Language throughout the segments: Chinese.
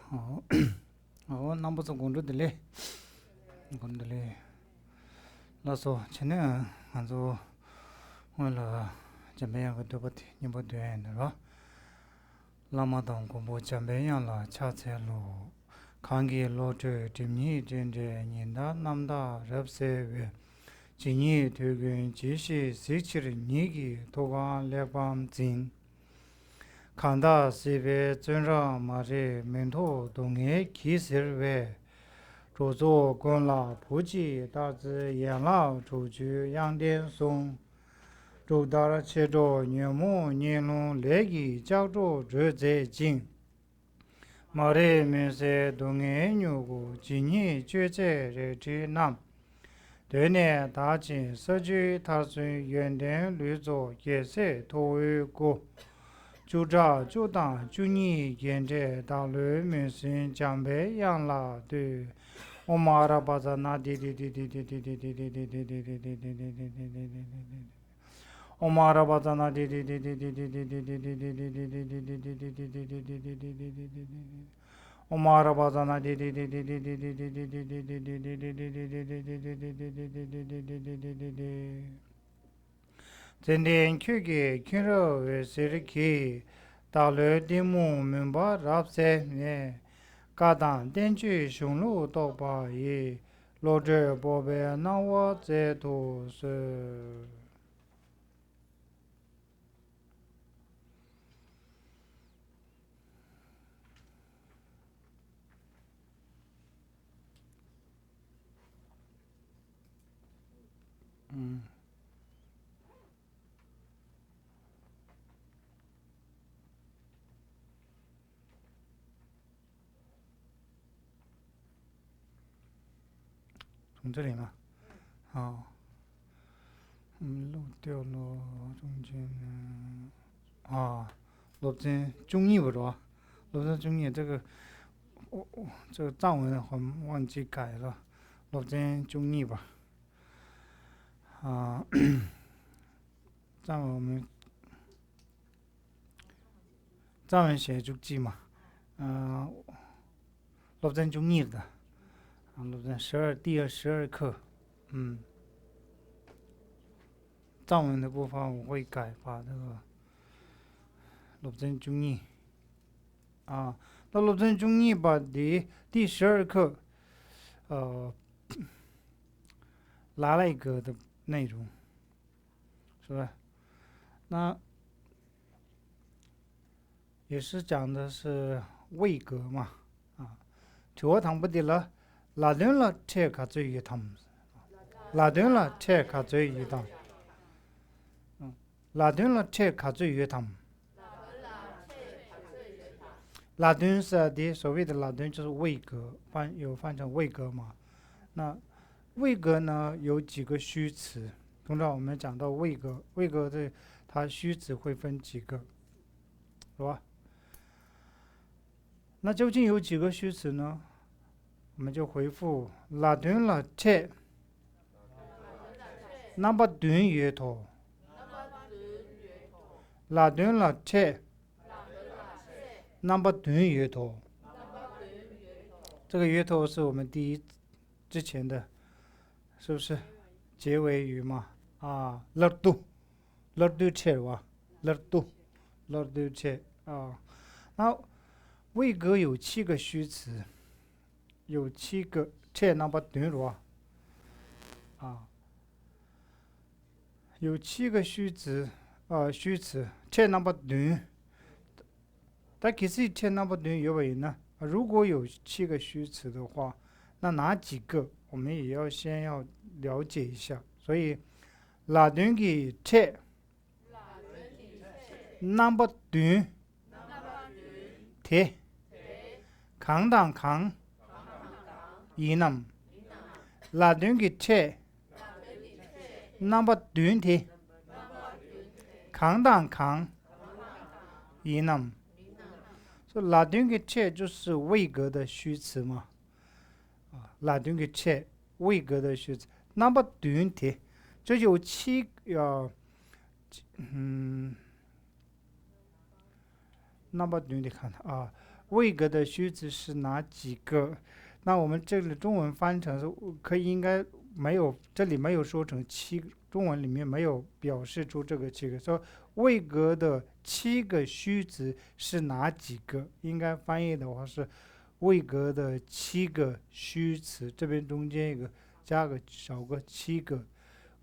好，好，那不是工作的嘞，工作的嘞。那说前天俺就为了准备个对不对，你不对的是吧？那么当公布准备样了，恰才路，看见老者这米真正年大南大热社会，今年推广这些社区的年纪多干两帮进。看到西北尊上马在门头东岸起事外，着作功劳普及大致养老出去养点松，周到了切着年末年龙来给叫着这在进，马在门山东岸牛股今年就在热这南，对呢大进社区他村原定绿作颜色托为过。就这就当就你现在大陆民生将被养老对，我妈的把这那我妈的把这那我妈的把这那今天去给看着为谁去，大陆的木明白รับ些呢？嘎当电锯雄鹿到把爷，老者宝贝那我在都是，嗯，从这里嘛，好，漏掉了中间呢，录针中译不着，录针中译这个这个藏文好像忘记改了，录针中译吧，啊，藏文我们藏文写就记嘛，录针中译的，录针第12课，藏文的部分我会改，把这个录针中译到录针中译把第12课，拿了一个的内容，是吧？那也是讲的是位格嘛，教堂不得了，拉顿了拆开最一堂，拉顿了拆开最一堂，拉顿了拆开最一堂。拉顿是的，所谓的拉顿就是位格，翻成位格嘛。那位格呢有几个虚词，通常我们讲到位格，位格的它虚词会分几个，是吧？那究竟有几个虚词呢？我们就回复拉顿了拆，那么顿约头，拉顿了拆，那么顿约头。这个约头是我们之前的，是不是结尾语嘛？勒度，勒度切哇，勒度，勒度切啊。那位格有7个虚词，有7个切那么顿哇有7个虚词切那么顿，但其实切那么顿有为呢？如果有7个虚词的话，那哪几个我们也要先要了解一下。所以拉顿的切，那么顿贴，扛当扛，一能拉顿的切，那么顿贴，扛当扛，一能。拉顿的切就是位格的虚词嘛，拉顿的切位格的虚词，那么顿贴，这有那么顿的看位格的虚词是哪几个？那我们这里中文翻成是应该没有，这里没有说成七，中文里面没有表示出这个七个，说位格的七个虚词是哪几个？应该翻译的话是位格的七个虚词，这边中间一个加个少个七个，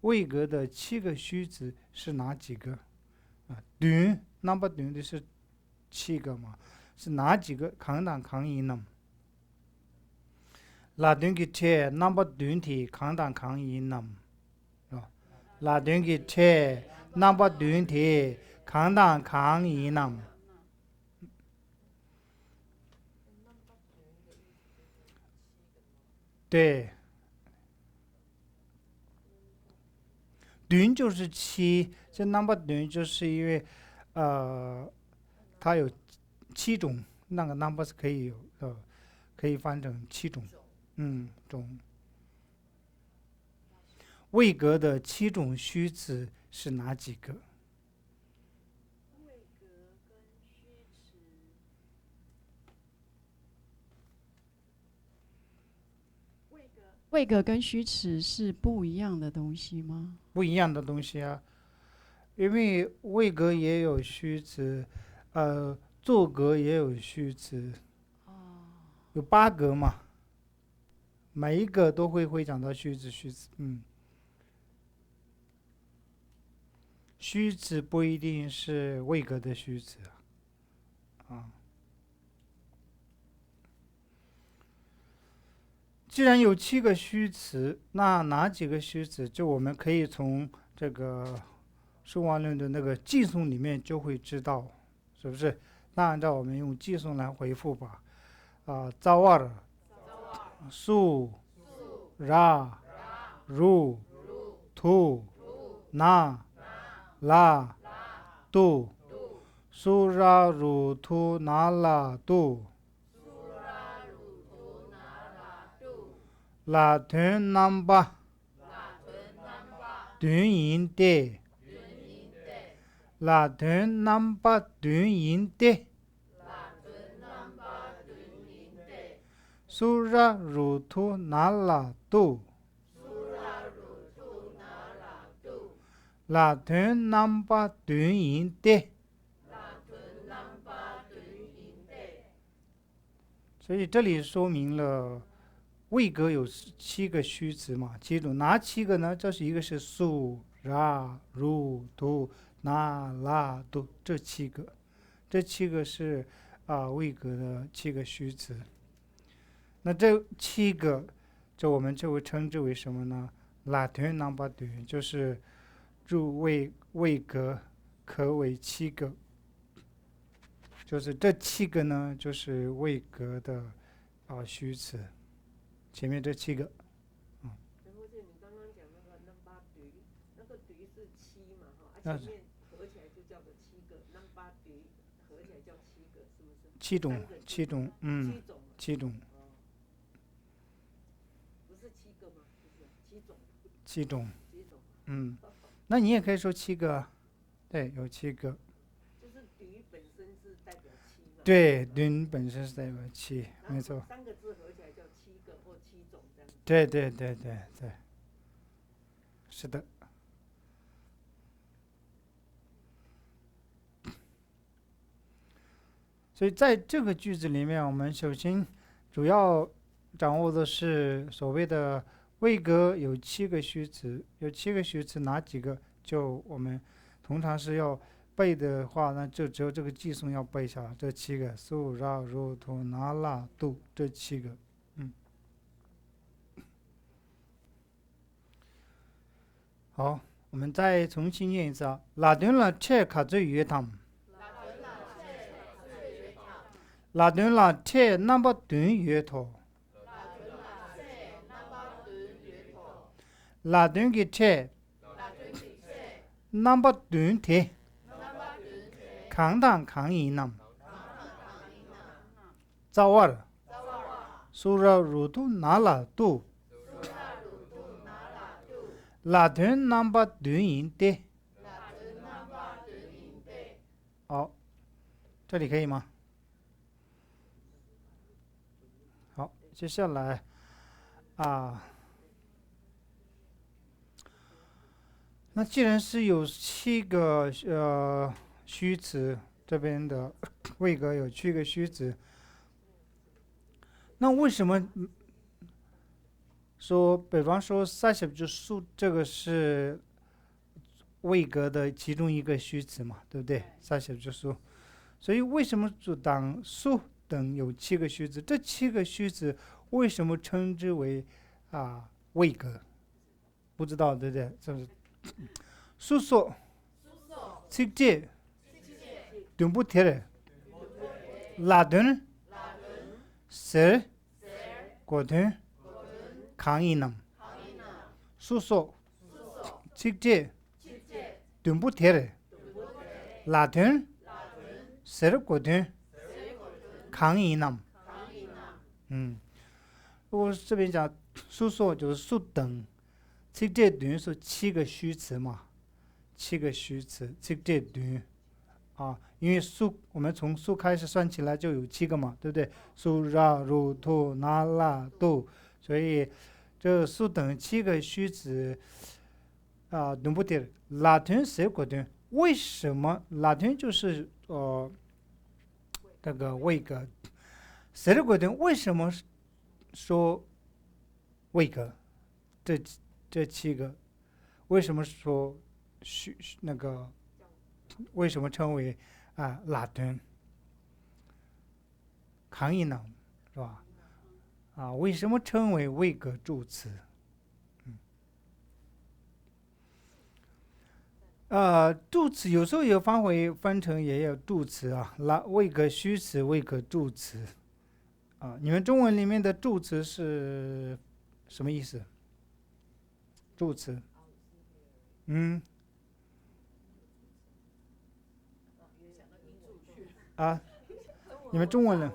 位格的七个虚词是哪几个？短那么短的是七个嘛？是哪几个？扛当扛赢呢？拉短的车那么短的扛当扛赢呢？拉短的车那么短的扛当扛赢呢？对，短就是七，这那么短就是因为它有七种，那个 number 是可以有可以翻成七种，种。位格的七种虚词是哪几个？位格跟虚词是不一样的东西吗？不一样的东西啊，因为位格也有虚词，坐格也有虚词，有八格嘛，每一个都会讲到虚词，虚词不一定是位格的虚词啊。既然有七个虚词，那哪几个虚词？就我们可以从这个顺万论的那个计算里面就会知道，是不是？那按照我们用计算来回复吧。zawar、su、ra、ru、tu、na、la、tu、su、ra、ru、tu、na、la、tu。拉团南巴，短音的，拉团南巴短音的，苏拉鲁图那拉杜，拉团南巴短音的。所以这里说明了位格有七个虚词嘛，七种，哪七个呢？这是一个是苏、ra、ru、tu、na、la、tu，这七个，这七个是位格的七个虚词。那这七个，这我们就会称之为什么呢？拉团 number 短，就是入位格可为七个，就是这七个呢，就是位格的虚词。前面这七个，然后就你刚刚讲那个 number 对，那个对是七嘛哈，前面合起来就叫做七个 number 对，合起来叫七个，是不是？七种，七种，不是七个吗？不是七种。七种，那你也可以说七个，对，有七个。就是对本身是代表七嘛。对，对本身是代表七，没错。三个字合起来叫七个或七种这样。对，是的。所以在这个句子里面，我们首先主要掌握的是所谓的位格有七个虚词，有七个虚词哪几个？就我们通常是要背的话，那就只有这个计算要背下来，这七个苏、ra、ru、tu、na、la、tu，这七个。好，我们再重新念一次啊。拉顿了车卡最远堂。拉顿了车那么短远头。拉顿的车那么短的，扛当扛赢呢。zawar、苏拉鲁图那拉杜。拉顿那么短音的。好，这里可以吗？接下来那既然是有7个虚词，这边的位格有7个虚词，那为什么说比方说40就数这个是位格的其中一个虚词嘛，对不对？40就数，所以为什么就当数等有7个虚词？这7个虚词为什么称之为位格？不知道对不对？这是数数七节顶不贴的拉顿셀 고든 강인함 수소 직제 등부테르 라든 셀 고든 강인함 如果这边讲数数就是数等，这等于是7个虚词嘛，7个虚词，这等于因为数我们从数开始算起来就有7个嘛，对不对？数拉如土那拉度，所以这数等7个虚词懂不对？拉丁谁国的？为什么拉丁就是这个位格？谁的国的？为什么说位格？这7个，为什么说那个？为什么称为拉丁？抗议呢，是吧？为什么称为位格助词？助词有时候有分成也有助词位格虚词、位格助词你们中文里面的助词是什么意思？助词，你们中文人，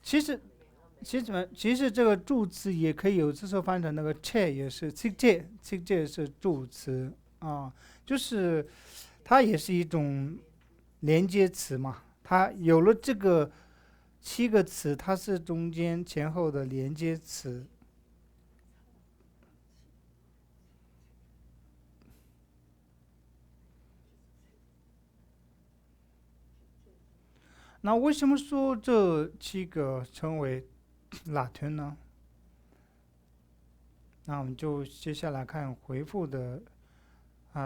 其实这个助词也可以有时候翻成那个切，也是切是助词就是它也是一种连接词嘛，它有了这个7个词，它是中间前后的连接词。那为什么说这7个称为拉丁呢？那我们就接下来看回复的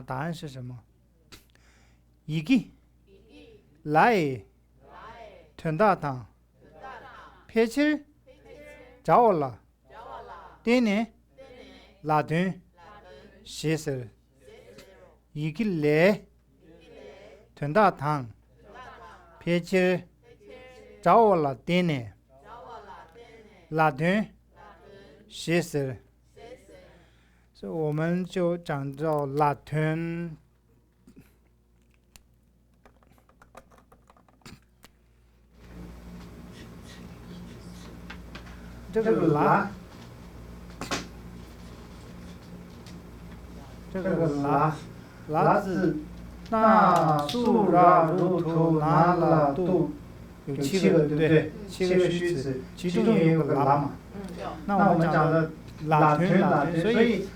答案是什么？이기 라이 된다당 패칠 자올라 때네 라든 시설 이길래 된다당 패칠 자올라 때네 라든 시설所以我们就讲到拉丁这个拉字那苏拉如图那拉度有7个，对不对？7个虚词，其中也有个拉嘛。那我们讲的拉丁，所以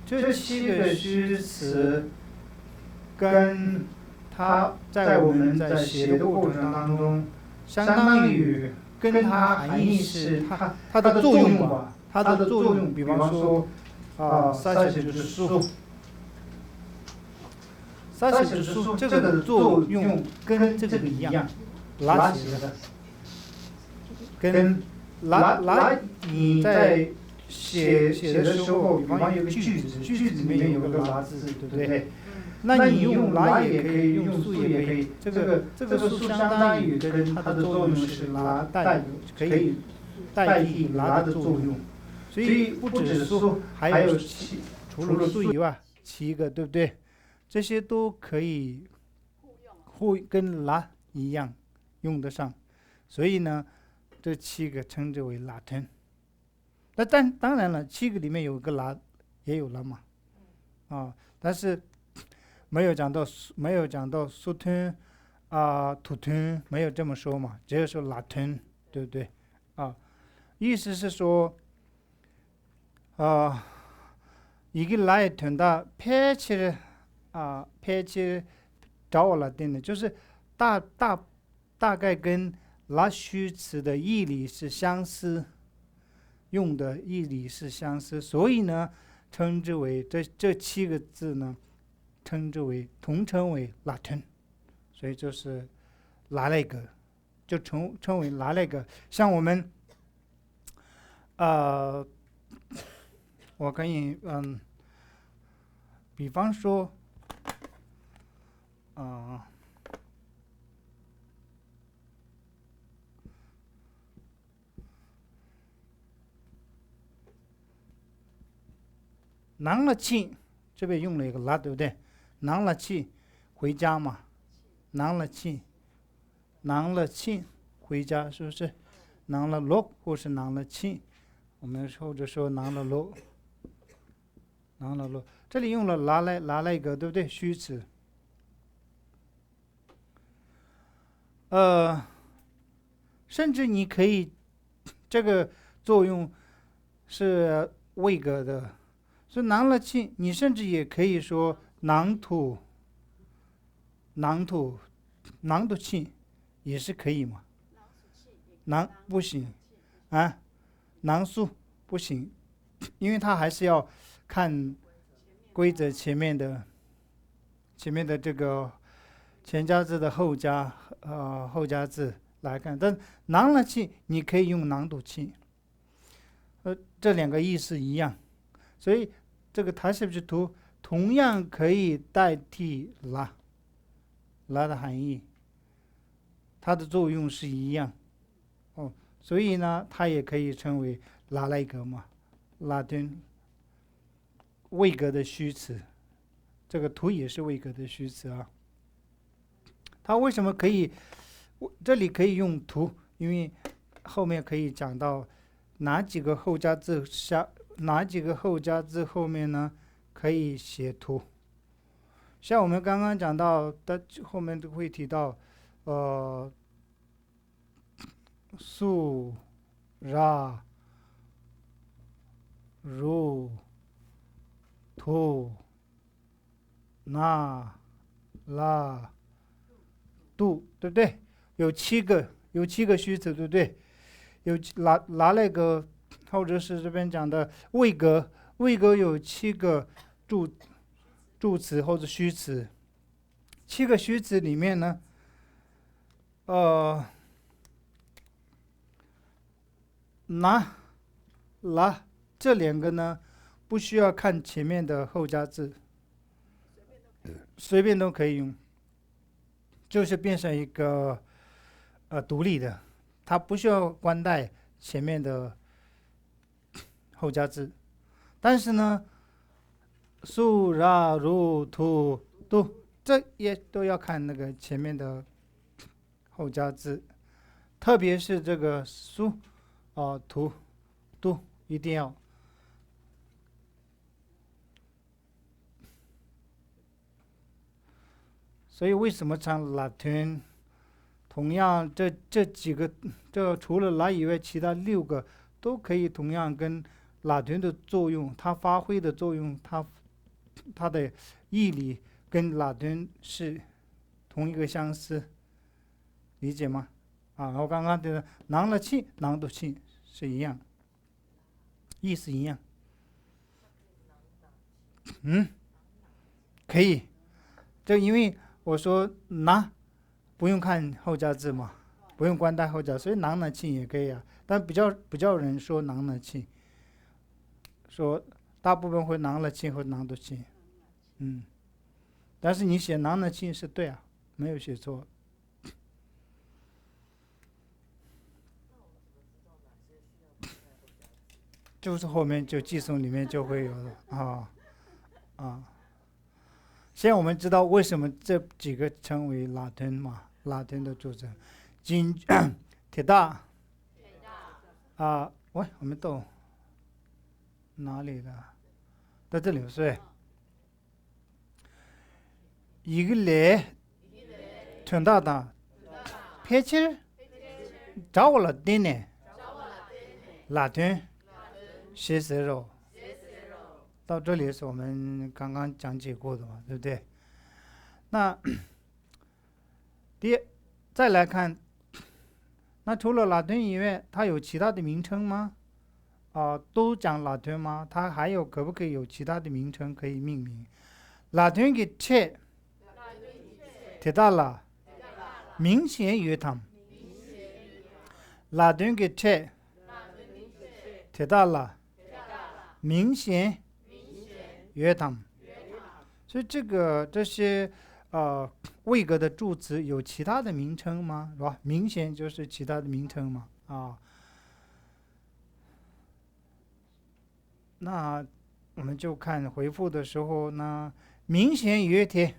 这7个虚词跟它在我们在写的过程当中，相当于跟它含义是它的作用吧，它的作用，比方说40就是数，40就是数，这个的作用跟这个一样，拉写的，跟拉你在写的时候，比方有个句子里面有个拉字，对不对？那你用拉也可以，用素也可以。这个素相当于跟它的作用是拉可以代替拉的作用，所以不止素，还有除了素以外7个，对不对？这些都可以跟拉一样用得上，所以呢，这7个称之为拉丁。那当然了，7个里面有个拉，也有拉嘛，但是没有讲到苏吞土吞没有这么说嘛，只有说拉吞，对不对？意思是说，이게 라에 된다 폐치를 폐치找我了定的，就是大概跟拉虚词的义理是相似，用的义理是相似，所以呢，称之为这7个字呢，统称为拉吞，所以就是拉那个，就称为拉那个。像我们我可以比方说拿了气，这边用了一个拉，对不对？拿了气回家嘛，拿了气回家，是不是？拿了落或是拿了气，我们或者说拿了落，这里用了拿来一个，对不对？虚词。甚至你可以，这个作用是位格的，所以囊了气，你甚至也可以说囊土气也是可以嘛。囊不行囊素不行，因为它还是要看规则前面的这个前加字的后加字来看，但囊了气你可以用囊土气，这两个意思一样，所以这个它是不是图同样可以代替拉的含义，它的作用是一样所以呢，它也可以称为拉来格嘛，拉丁位格的虚词，这个图也是位格的虚词啊。它为什么可以这里可以用图？因为后面可以讲到哪几个后加字后面呢可以写图。像我们刚刚讲到的，后面都会提到素拉如图那拉度，对不对？有七个虚词，对不对？有拿那个，或者是这边讲的位格有7个助词或者虚词。7个虚词里面呢，拿拉这2个呢，不需要看前面的后加字，随便都可以用，就是变成一个独立的，它不需要关带前面的后加字。但是呢，素拉如图都这也都要看那个前面的后加字，特别是这个素图都一定要。所以为什么唱拉吞？同样这几个，这除了拉以外，其他6个都可以同样跟拉吞的作用，它发挥的作用，它的义理跟拉吞是同一个相似，理解吗？我刚刚的囊了气、囊的气是一样，意思一样。可以，这因为我说拿不用看后加字嘛，不用关带后加，所以囊了气也可以啊。但比较人说囊了气，说大部分会囊了气和囊的气，但是你写囊了气是对啊，没有写错。就是后面就寄送里面就会有的现在我们知道为什么这几个称为拉吞嘛，拉吞的组成。铁大喂，我们到哪里了？到这里是。一个来屯大堂撇切找我了点呢拉屯写色肉到这里是我们刚刚讲解过的嘛，对不对？那再来看，那除了拉屯以外，它有其他的名称吗？都讲拉屯吗？它还有可不可以有其他的名称可以命名？拉屯给切铁大拉明显约堂，拉屯给切铁大拉明显约堂。所以这些位格的助词有其他的名称吗？是吧？明显就是其他的名称嘛。那我们就看回复的时候呢，明显约铁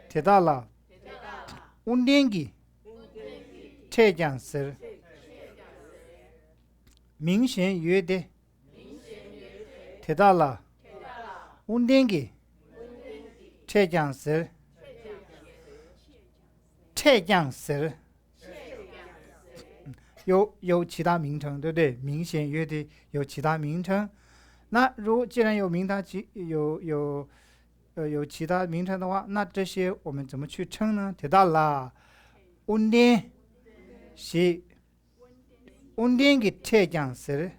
铁大了운댕기 최장슬明显约的铁大了운댕기 최장슬 최장슬有其他名称，对不对？明显约的有其他名称。那既然有其他名称的话，那这些我们怎么去称呢？提到了운댕是운댕기 최장슬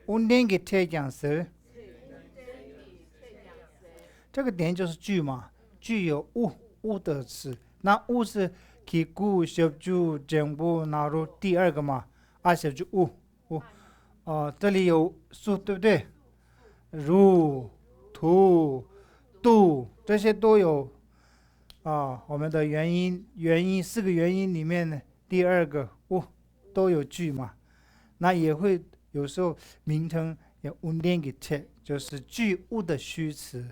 운댕기 최장슬这个点就是句嘛，句有物的词，那物是기구 섭주 정부 나로 第二个嘛，섭주物这里有数，对不对？如图度这些都有我们的元音4个元音里面的第二个物都有句嘛，那也会有时候名称也운댕기 책就是句物的虚词，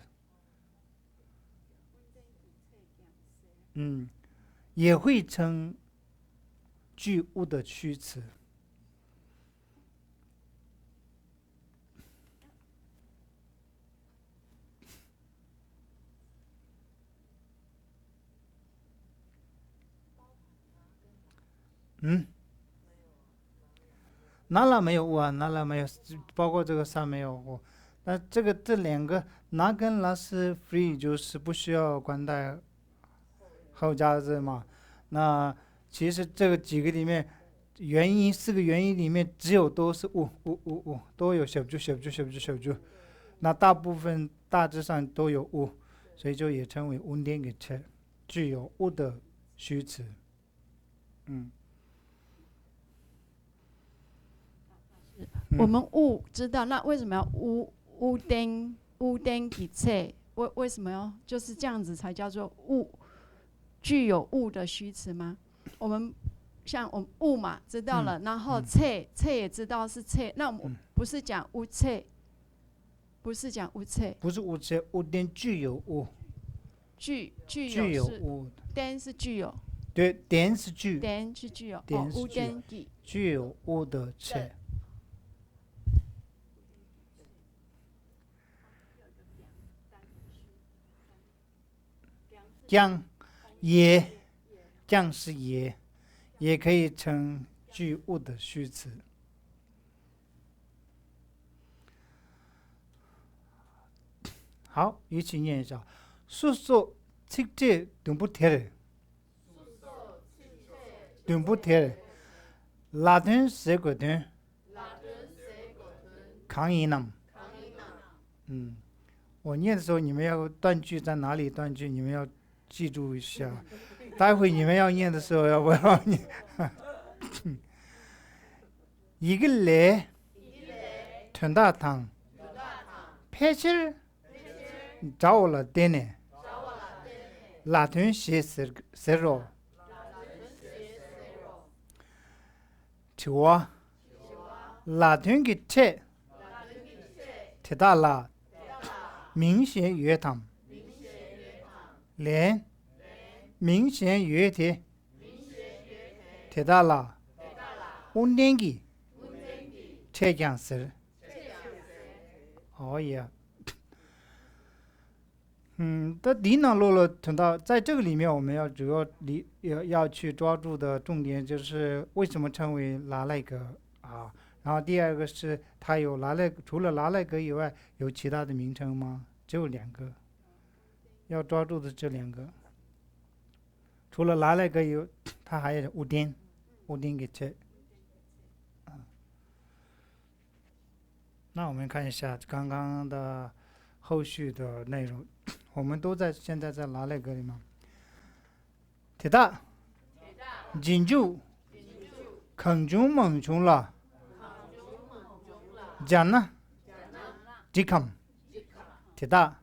也会称句物的虚词。哪了没有物啊？哪了没有？包括这个三没有物。那这两个哪跟哪是 free， 就是不需要冠带后加字嘛。那其实这个几个里面，4个元音里面只有都是物，都有小주。那大致上都有物，所以就也称为운댕기 책，具有物的虚词。我们物知道，那为什么要운댕기 책？为什么要就是这样子才叫做物？具有物的虚词吗？我们像我们物嘛，知道了，然后책也知道是책，那我们不是讲物책，不是讲物책，不是物책，物땡具有物，具有物，땡是具有，对，땡是具，땡是具有，운댕기具有物的책。将是也可以称具物的虚词。好，一起念一下。숙소 책제 등부터를 라든 세거든 강인남。我念的时候你们要断句在哪里断句，你们要记住一下，待会你们要念的时候要不要念이길래 된다탕 폐실 자올라 되네 라틴 시세로 좋아 라틴 기체 대달라明显约堂连明显约铁铁大了운댕기 최장슬。 哦呀，的迪那洛洛存到在这个里面，我们要主要要去抓住的重点就是为什么称为拿赖格啊？然后第二个是它有除了拿赖格以外，有其他的名称吗？只有两个，要抓住的这两个。除了拿赖格以外，它还有乌丁给切。那我们看一下刚刚的后续的内容，我们都现在在拿赖格里面。铁大，紧住，肯中猛中了，讲呢，即康，铁大，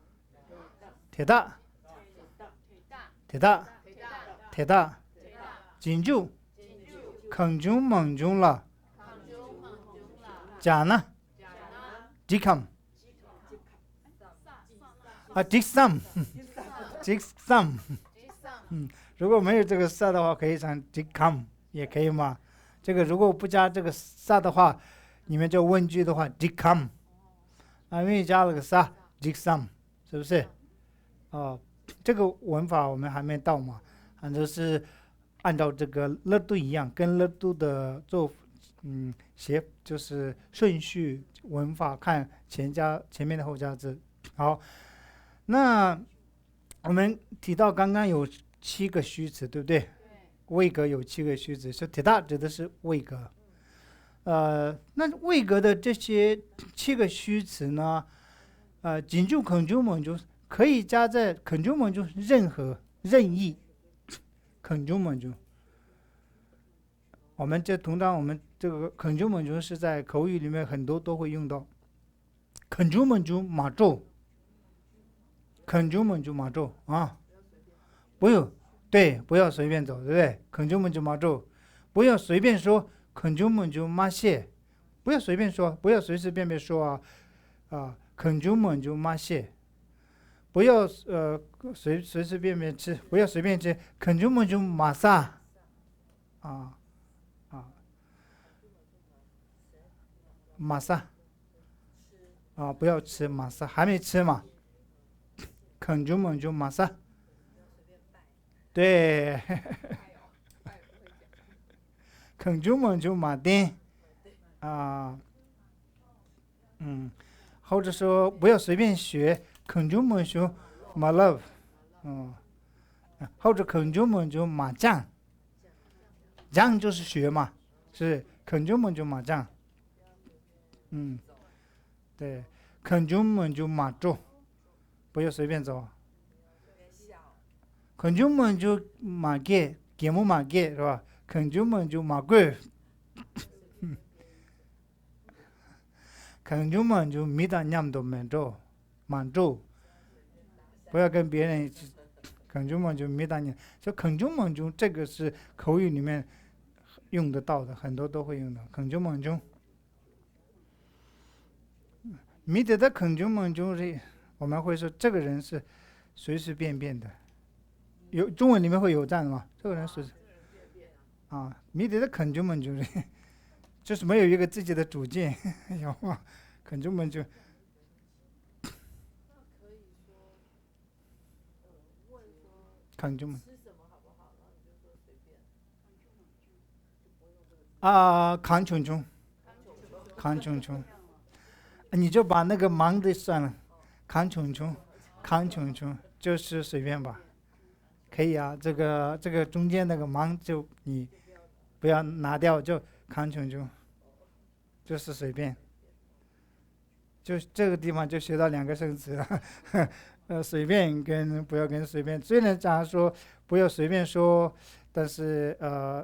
紧住，肯中猛中了，讲呢，即康。dik sum， 如果没有这个 sa 的话，可以唱 dik come 也可以嘛。这个如果不加这个 sa 的话，你们就问句的话 dik come 因为加了个 sa dik sum， 是不是？这个文法我们还没到嘛，反正是按照这个勒度一样，跟勒度的就是顺序文法看前面的后加字。好。那我们提到刚刚有7个虚词，对不对？位格有7个虚词，说铁大指的是位格。那位格的这些7个虚词呢，紧住、肯住、猛住可以加在肯住、猛住任意肯住、猛住。通常我们这个肯住、猛住是在口语里面很多都会用到。肯住、猛住、马住。肯住猛住马住啊，不要随便走，对不对？肯住猛住马住，不要随便说肯住猛住马谢，不要随便说，不要随随便便说肯住猛住马谢，不要随随便便吃，不要随便吃肯住猛住马萨马萨不要吃马萨，还没吃嘛。肯住猛住马萨，对，肯住猛住马丁或者说不要随便学肯住猛住马 love，或者肯住猛住马将，将就是学嘛，是肯住猛住马将，对，肯住猛住马住。不要随便走，肯住猛住马给木马给是吧？肯住猛住马贵，肯住猛住米大娘都满住，不要跟别人肯住猛住米大娘，就肯住猛住这个是口语里面用得到的，很多都会用的。肯住猛住，米得的肯住猛住是。我们会说这个人是随随便便的，中文里面会有这样的吗？这个人是米得的肯住猛住，就是没有一个自己的主见，有吗？肯住猛住。肯住猛康琼琼，你就把那个忙的算了。康琼琼就是随便吧，可以啊。这个中间那个忙就你不要拿掉，就康琼琼，就是随便。就这个地方就学到2个生词了，随便跟不要跟随便。虽然讲说不要随便说，但是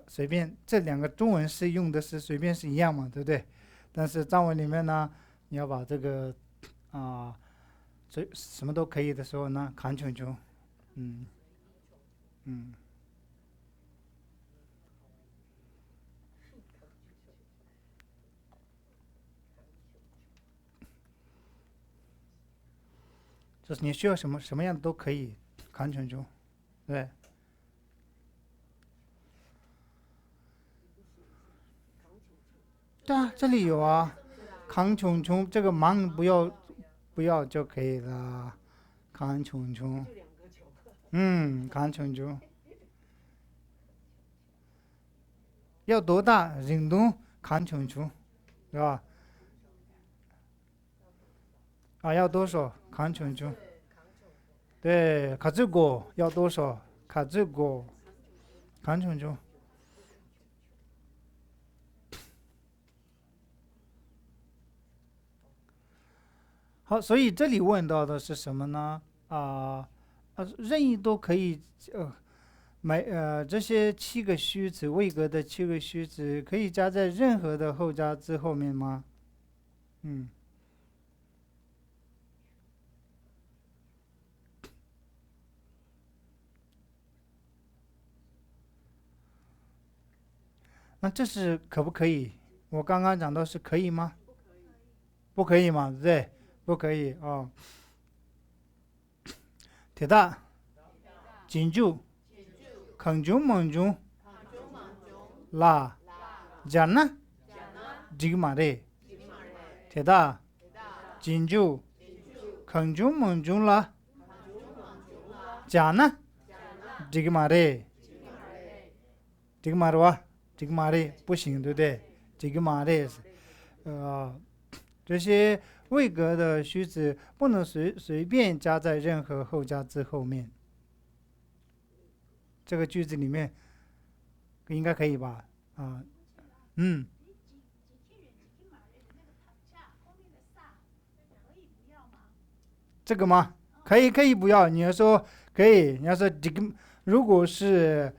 随便这2个中文是用的是随便是一样嘛，对不对？但是藏文里面呢，你要把这个什么都可以的时候呢，康琼琼，就是你需要什么样的都可以，康琼琼，对。对啊，这里有啊，康琼琼这个忙不要就可以了。看穷穷，就两个球。看穷穷。要多大？人动看穷穷，是吧？要多少？看穷穷。对，卡这个要多少？卡这个看穷穷。好，所以这里问到的是什么呢？任意都可以，这些七个虚词，位格的七个虚词，可以加在任何的后加字后面吗？那这是可不可以？我刚刚讲到是可以吗？不可以嘛，对不对？不可以啊。铁大、金柱、坑中、猛中、拉、加呢？这个嘛的，铁大、金柱、坑中、猛中拉，加呢？这个嘛的，这个嘛的哇，这个嘛的不行，对不对？这个嘛的，这些位格的虚词不能随便加在任何后加字后面。这个句子里面应该可以吧？这个吗？可以不要。你要说可以，你要说这个，如果是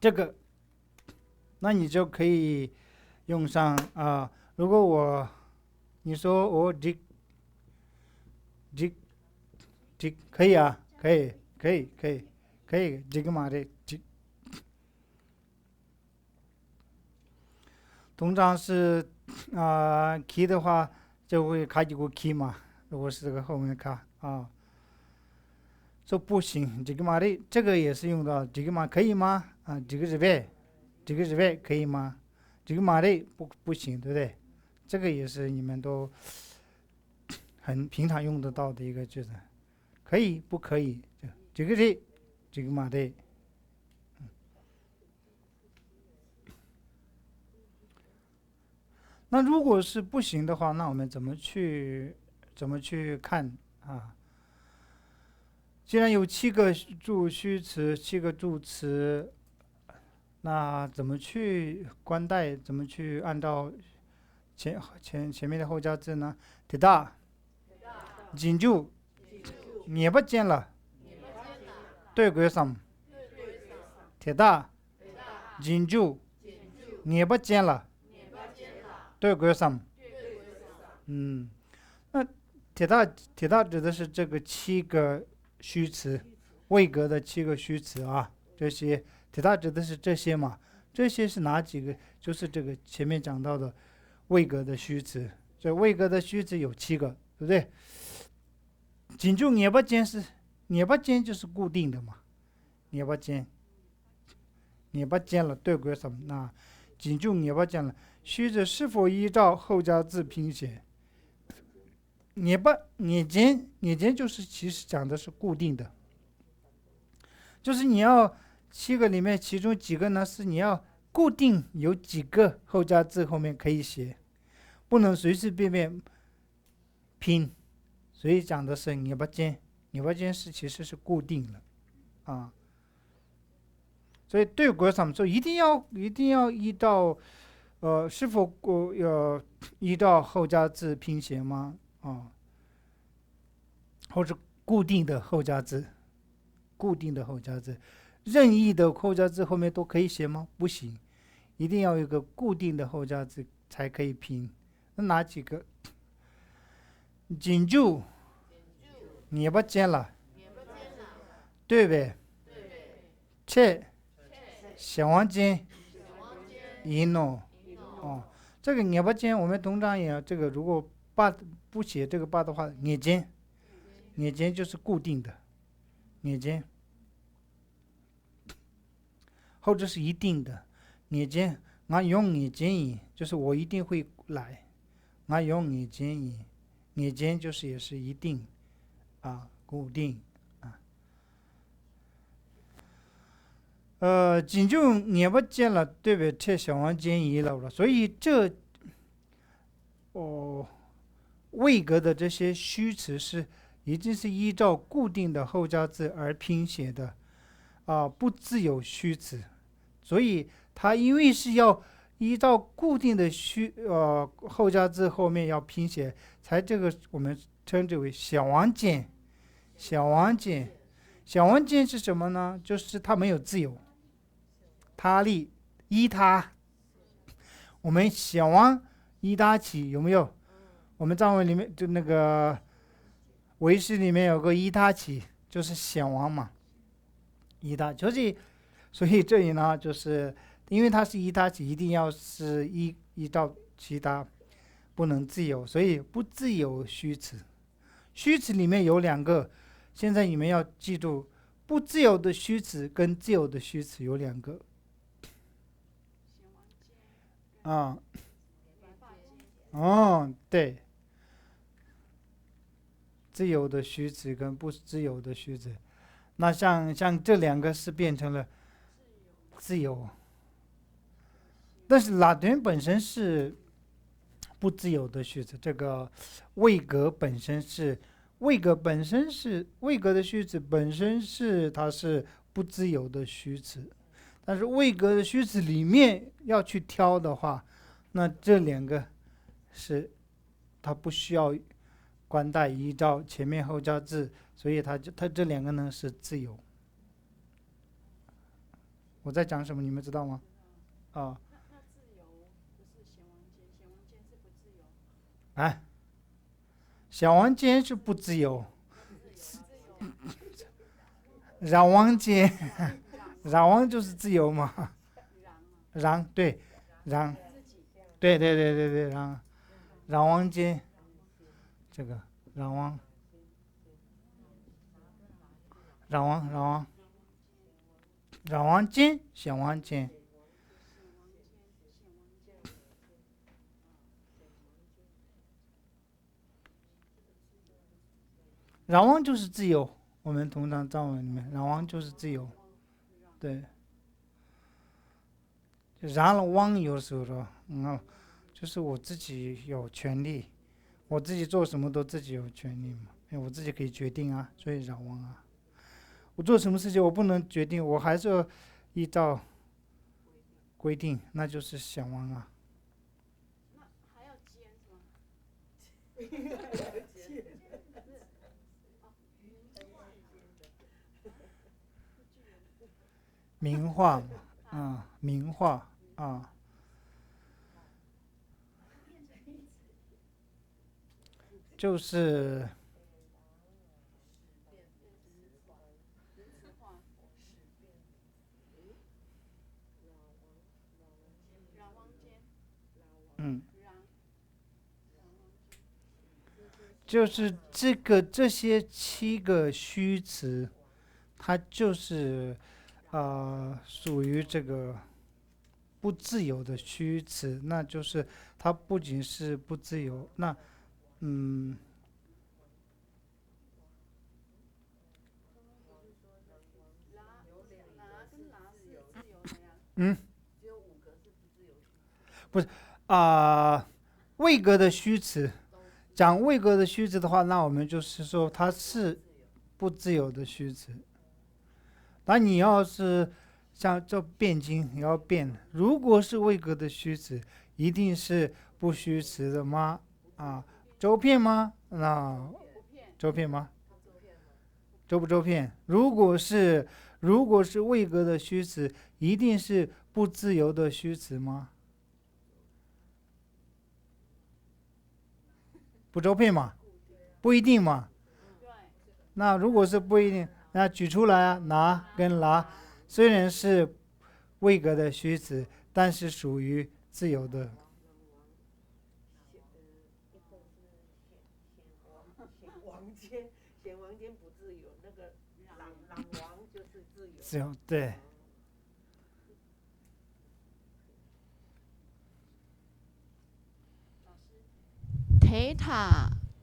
这个，那你就可以用上如果你说我这可以啊，可以，这个嘛的这。通常是key 的话就会卡几个 key 嘛，如果是这个后面卡说不行，这个嘛的，这个也是用到这个嘛可以吗？这个是呗，可以吗？这个嘛的不行，对不对？这个也是你们都很平常用得到的一个句子，可以不可以？这个是这个嘛的。那如果是不行的话，那我们怎么去看啊？既然有七个助虚词，七个助词，那怎么去关代？怎么去按照前面的后加字呢？铁大、金柱、捏不见了，对鬼上。铁大、金柱、捏不见了，对鬼上。那铁大指的是这个七个虚词，位格的七个虚词啊，这些铁大指的是这些嘛？这些是哪几个？就是这个前面讲到的位格的虚词。这位格的虚词有七个，对不对？金柱捏不见就是固定的嘛，捏不见了，对鬼什么？那金柱捏不见了，虚词是否依照后加字拼写？捏肩就是其实讲的是固定的，就是你要七个里面其中几个呢是你要固定有几个后加字后面可以写，不能随随便便拼，所以讲的是捏不肩是其实是固定的所以对国上说一定要依照是否要依照后加字拼写吗？或者固定的后加字，任意的后加字后面都可以写吗？不行，一定要有一个固定的后加字才可以拼。那哪几个？金柱捏不见了，对呗？切小王金一诺这个捏不见我们通常也这个如果不写这个八的话，捏肩就是固定的，捏肩，后者是一定的，捏肩，俺用捏肩就是我一定会来，我用眼睛，眼睛就是也是一定啊，固定啊。仅就眼不见了，对不对？小王见疑了，所以这位格的这些虚词是已经是依照固定的后加字而拼写的不自有虚词，所以它因为是要依照固定的后加字后面要拼写，才这个我们称之为小王见。小王见，小王见是什么呢？就是它没有自由，他立依他。我们小王依他起，有没有？我们藏文里面就那个为师里面有个依他起，就是小王嘛，依他。所以这里呢，就是因为它是依他起，一定要是依照其他，不能自由，所以不自由虚词。虚词里面有两个，现在你们要记住，不自由的虚词跟自由的虚词有两个啊。对，自由的虚词跟不自由的虚词，那像这两个是变成了自由，但是拉丁本身是不自由的虚词，这个位格本身是位格的虚词本身是它是不自由的虚词，但是位格的虚词里面要去挑的话，那这两个是它不需要冠带依照前面后加字，所以它这两个呢是自由。我在讲什么，你们知道吗？那自由不是显王间，显王间是不自由。小王间是不自由，攘王间，攘王就是自由嘛。攘对，攘，对，攘王间，这个攘王间，显王间。攘王就是自由，我们通常藏文里面攘王就是自由，对。攘了王有时候说，就是我自己有权利，我自己做什么都自己有权利嘛，我自己可以决定啊，所以攘王啊。我做什么事情我不能决定，我还是要依照规定，那就是显王啊。那还要奸是吗？名化嘛，名化啊。就是就是这些7个虚词，它就是属于这个不自由的虚词，那就是它不仅是不自由，那不是位格的虚词，讲位格的虚词的话，那我们就是说它是不自由的虚词。那你要是像这变经，你要变，如果是位格的虚词，一定是不虚词的吗？周遍吗？那周遍吗？周不周遍？如果是位格的虚词，一定是不自由的虚词吗？不周遍嘛？不一定嘛？那如果是不一定，那举出来啊，拿跟拿虽然是位格的虚词，但是属于自由的。显王间不自由，那个攘王就是自由。自由，对。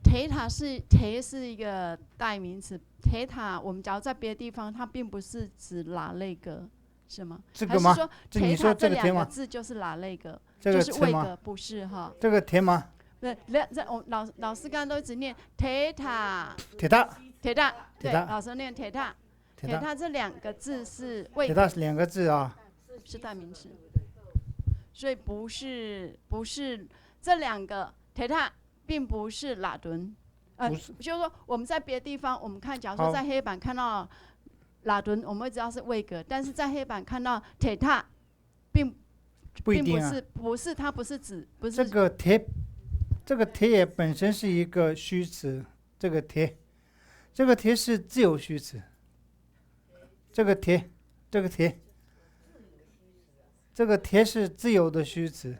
，theta 是一个代名词，theta 我们假如在别的地方，它并不是指拉类格，是吗？这个吗？还是说你说 theta 这这个铁吗？两个字就是拉类格，这就是个铁吗？位格，不是哈？这个铁吗？对，我老师刚刚都一直念 theta，铁大，对，铁大老师念 theta，铁大，这两个字是位铁格，大是两个字啊。是代名词，所以不是这两个 theta 并不是拉顿，不是就是说我们在别的地方，我们看，假如说在黑板看到拉顿，我们会知道是位格，但是在黑板看到 theta 并不一定啊。不是，它不是指不是这个铁也本身是一个虚词，这个铁是自由虚词。这个铁是自由的虚词，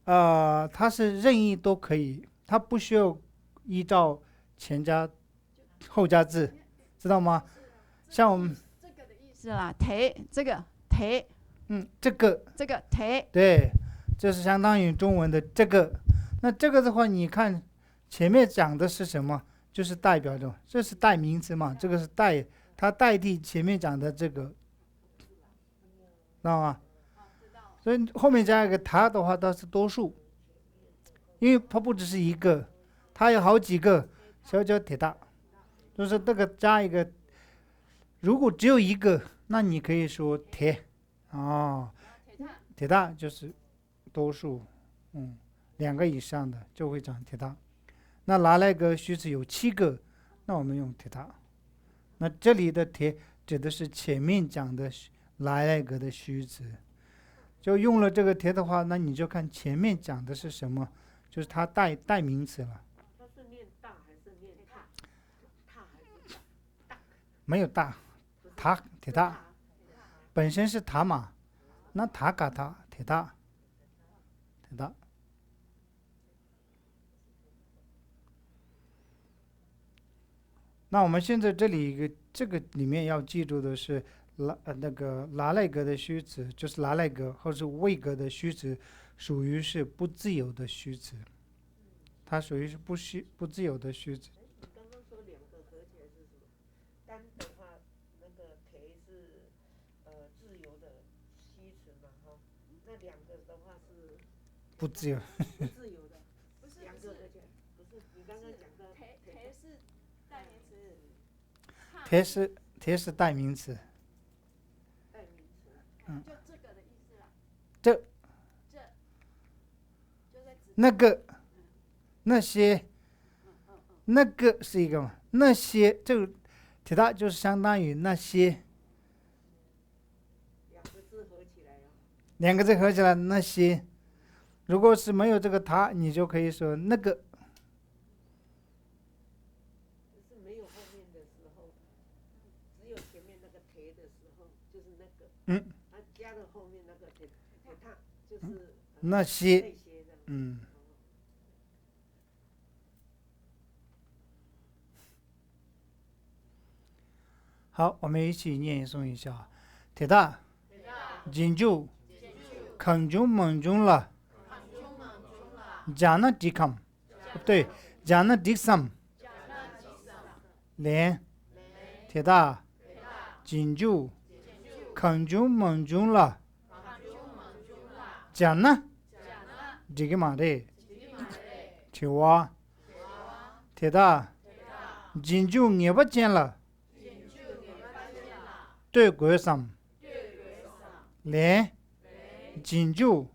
它是任意都可以，它不需要依照前加后加字，知道吗？像我们这个的意思啦，这个这个对，这是相当于中文的这个。那这个的话，你看前面讲的是什么？就是代表着，这是代名词嘛，这个是它代替前面讲的这个，知道吗？所以后面加一个它的话，它是多数，因为它不只是一个，它有好几个，所以叫铁大。就是这个加一个，如果只有一个，那你可以说铁，铁大就是多数，两个以上的就会讲铁大。那拿那个虚词有7个，那我们用铁大。那这里的铁指的是前面讲的拿那个的虚词，就用了这个铁的话，那你就看前面讲的是什么，就是它代名词了。它是念大还是念踏？踏还是大？没有大，铁大本身是塔嘛，那塔嘎塔铁大。那我们现在这里这个里面要记住的是拿来格的虚词，就是拿来格或是位格的虚词，属于是不自由的虚词，它属于是不自由的虚词。你刚刚说两个合起来是什么？单的话，那个忒是自由的虚词嘛，哈。那两个的话是不自由。不自由的，不是两个合起来不是你刚刚讲的忒是代名词，忒是代名词。代名词。就这个的意思啦。这就在指那个那些那个是一个嘛？那些这个铁大就是相当于那些两个字合起来啊。两个字合起来那些。如果是没有这个它，你就可以说那个。就是没有后面的时候，只有前面那个忒的时候，就是那个。它加了后面那个忒踏，就是那些。这样。好，我们一起念诵一下：铁大，金柱，坑中猛中了，加那迪康，不对，加那迪桑，连，铁大，金柱，坑中猛中了，加那，这个嘛的，铁娃，铁大，金柱也不见了。对鬼上，连金柱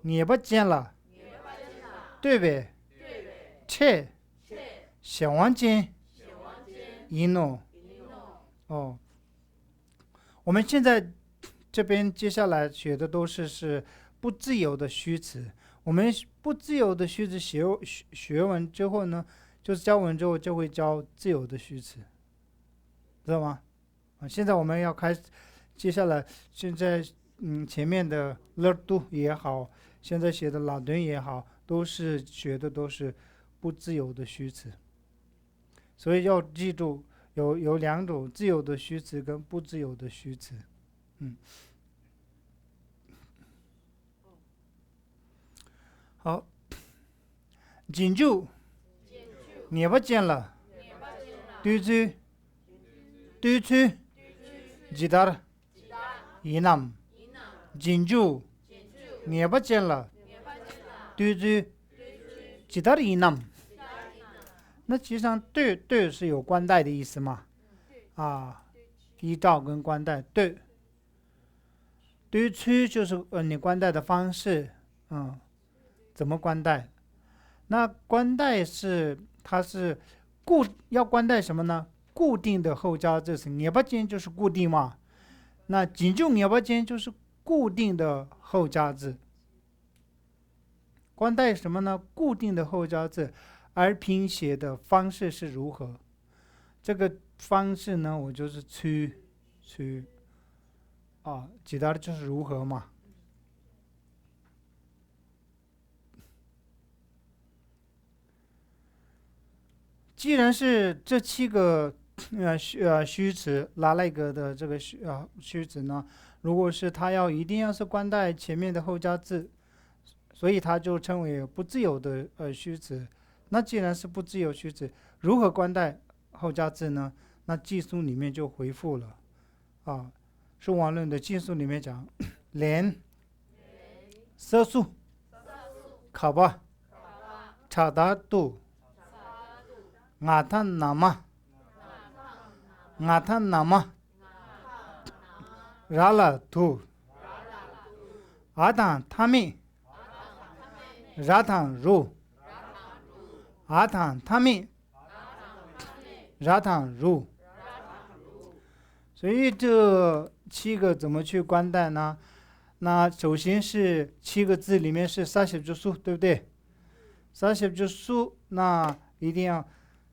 也不见了，对呗？切小王间一诺哦。我们现在这边接下来学的都是不自由的虚词。我们不自由的虚词学完之后呢，就是教完之后就会教自由的虚词，知道吗？现在我们要开始，接下来现在前面的勒度也好，现在写的拉顿也好，都是学的都是不自由的虚词，所以要记住有两种自由的虚词跟不自由的虚词。好，紧住，捏不见了，对住，对出，吉达，一南，紧住，捏不见了，对住，吉达一南。那其实上对是有冠带的意思嘛？啊，依照跟冠带对出就是你冠带的方式，怎么冠带？那冠带它是要冠带什么呢？固定的后加字是捏巴间就是固定嘛，那紧就捏巴间就是固定的后加字。冠带什么呢？固定的后加字，而拼写的方式是如何？这个方式呢，我就是去其他的就是如何嘛。既然是这7个虚词拉那个的这个虚词呢，如果是它一定要是冠带前面的后加字，所以它就称为不自由的虚词。那既然是不自由虚词，如何冠带后加字呢？那技术里面就回复了顺王论的技术里面讲，连色素卡巴查达度阿坦那么拉拉图阿坦他们拉坦如阿坦他们拉坦如。所以这7个怎么去冠带呢？那首先是7个字里面是撒写之数，对不对？撒写之数，那一定要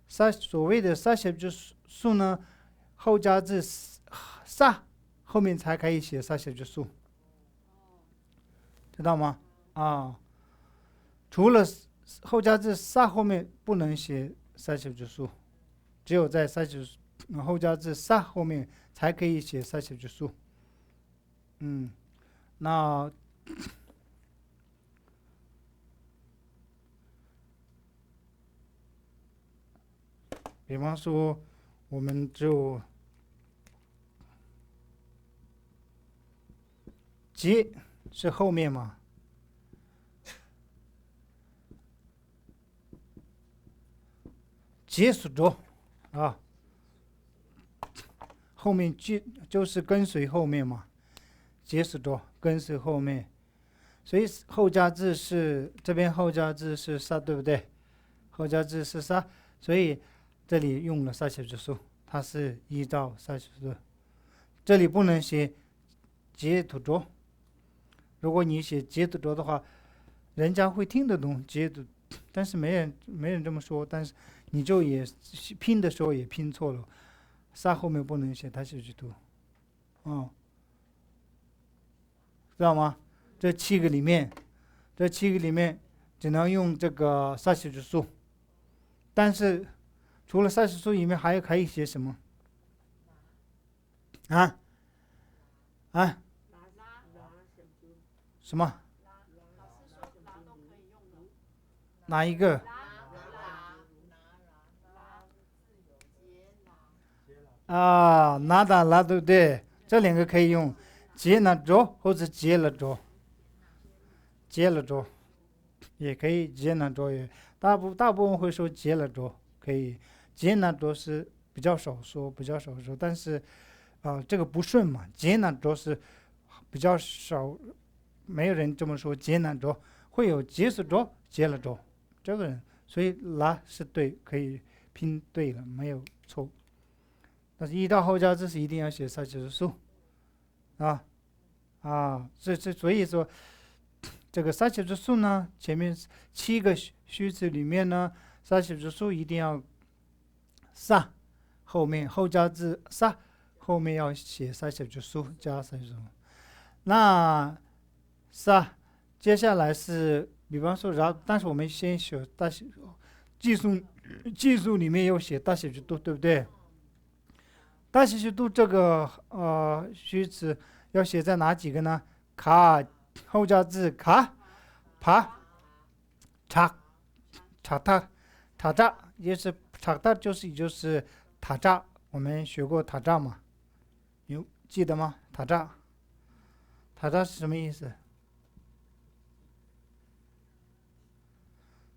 所谓的撒写之数呢，后加字撒后面才可以写撒写之数，知道吗？除了后加字撒后面不能写撒写之数，只有在撒写后加字撒后面才可以写撒写之数。那比方说我们就结是后面嘛，结束着后面就是跟随后面嘛，结束着跟随后面，所以后加字是这边后加字是撒，对不对？后加字是撒，所以这里用了撒写之数，它是依照撒写之数。这里不能写结土着，如果你写结土着的话，人家会听得懂结土，但是没人这么说，但是你就也拼的时候也拼错了，撒后面不能写它写之图，知道吗？这7个里面只能用这个撒写之数，但是除了撒写之数里面还可以写什么？什么？哪一个？拿打拉，对不对？这2个可以用结那着或者结了着，也可以结那着，也大部分会说结了着，可以结那着是比较少说，但是这个不顺嘛，结那着是比较少，没有人这么说结那着，会有结束着结了着这个人，所以拉是对，可以拼对了，没有错。但是依照后加字是一定要写撒写之数所以说这个撒写之数呢，前面7个虚词里面呢，撒写之数一定要撒后面后加字撒后面要写撒写之数加撒写之数。那撒接下来是比方说但是我们先写大写技术里面要写大写之度，对不对？大写之度这个虚词要写在哪几个呢？卡后加字卡、帕、查、查塔也是查塔，就是塔扎，我们学过塔扎嘛？有记得吗？塔扎是什么意思？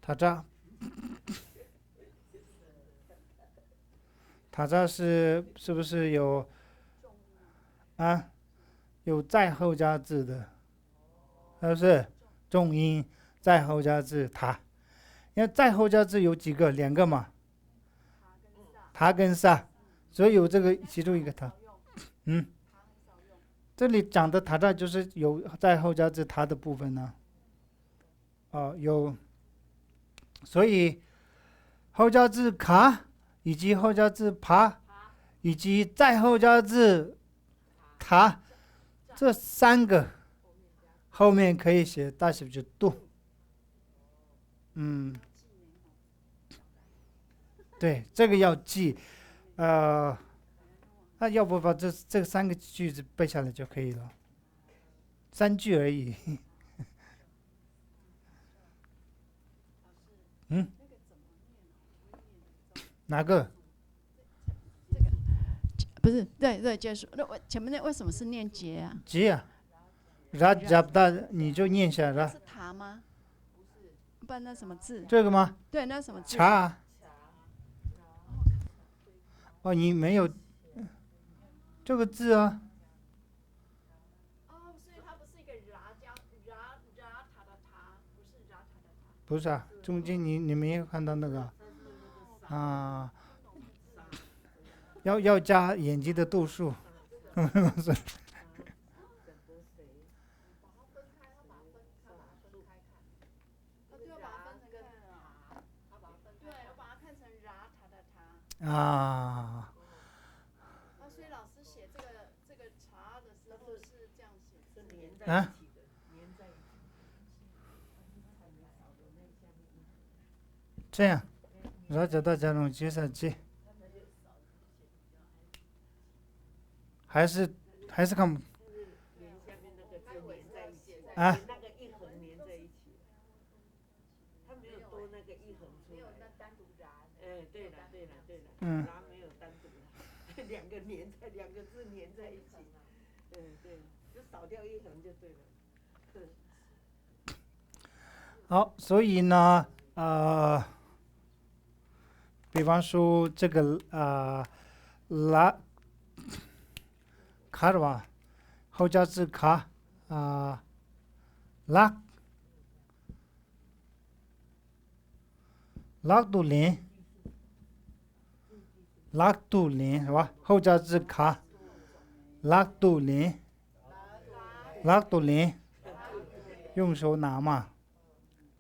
塔扎是不是有啊？有在后加字的，是不是？重音在后加字塔，因为在后加字有几个？两个嘛，塔跟萨，所以有这个其中一个塔。这里讲的塔扎就是有在后加字塔的部分呢。有，所以后加字卡以及后加字爬以及在后加字塔这三个后面可以写大写就度。对，这个要记。那要不把这三个句子背下来就可以了，3句而已。哪个？不是，对，结束。那前面那为什么是念结啊？结啊，然加大你就念下来。是塔吗？不然那什么字？这个吗？对，那什么字？查。你没有这个字啊。所以它不是一个塔的塔，不是塔的塔。不是啊，中间你没有看到那个啊？要加眼睛的度数。所以老师写这个茶的时候是这样写。这样，然后大家用计算机，还是看不啊？那个一横连在一起，它没有多那个一横出来。没有那单独燃。对了。燃没有单独燃，两个字连在一起。对，就少掉一横就对了。好，所以呢，比方说这个拉卡的话，后加字卡拉杜林是吧？后加字卡拉杜林，用手拿嘛，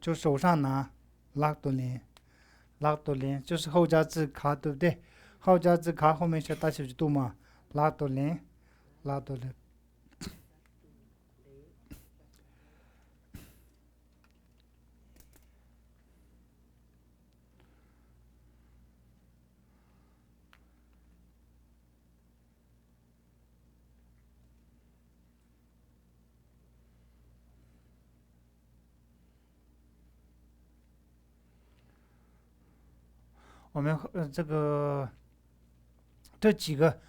就手上拿，拉杜林就是后加字卡，对不对？后加字卡后面是大写度嘛，拉杜林。我们这几个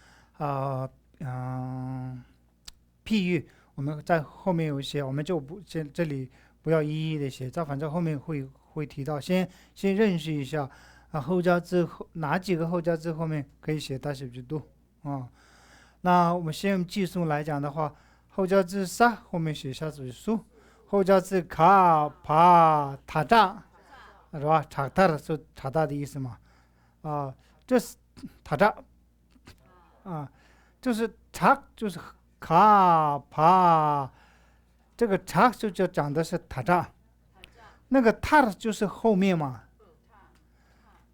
譬喻，我们在后面有写，我们就不先这里不要一一的写，反正后面会提到，先认识一下后加字哪几个后加字后面可以写大写度那我们先用计数来讲的话，后加字萨后面写下指数，后加字卡帕塔扎是吧？查塔是查塔的意思嘛？这是塔扎就是查就是卡帕，这个查就讲的是塔扎，那个塔就是后面嘛，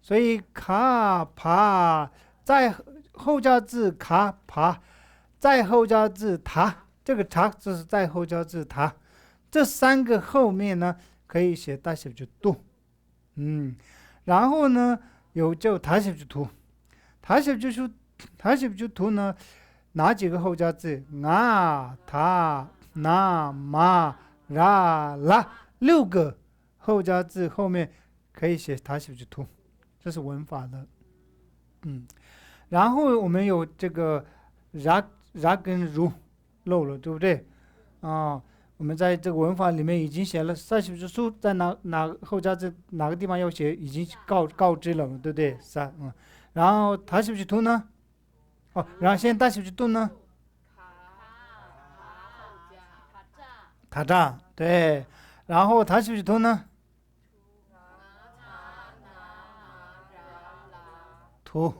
所以卡帕在后加字卡帕，在后加字塔，这个查就是在后加字塔，这三个后面呢可以写大写度，然后呢就塔写图，塔写图呢哪几个后加字？塔那玛拉拉，6个后加字后面可可以写他西去图，这是文法的。然后我们有这个然跟如漏了，对不对？我们在这个文法里面已经写了萨西之书在哪后加字哪个地方要写，已经告知了，对不对？然后他西去图呢？然后现在大西去图呢？卡扎，对。然后他西去图呢？图，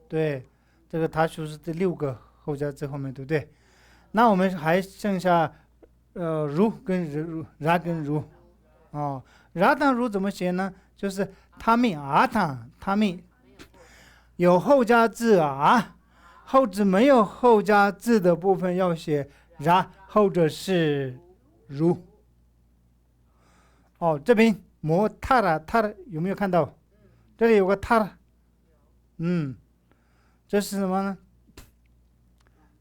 对。这个他书是这6个后加字后面，对不对？那我们还剩下如跟然跟如。然当如怎么写呢？就是他命他命有后加字后置没有后加字的部分要写然，后者是如。这边摩他了有没有看到？这里有个他了。这是什么呢？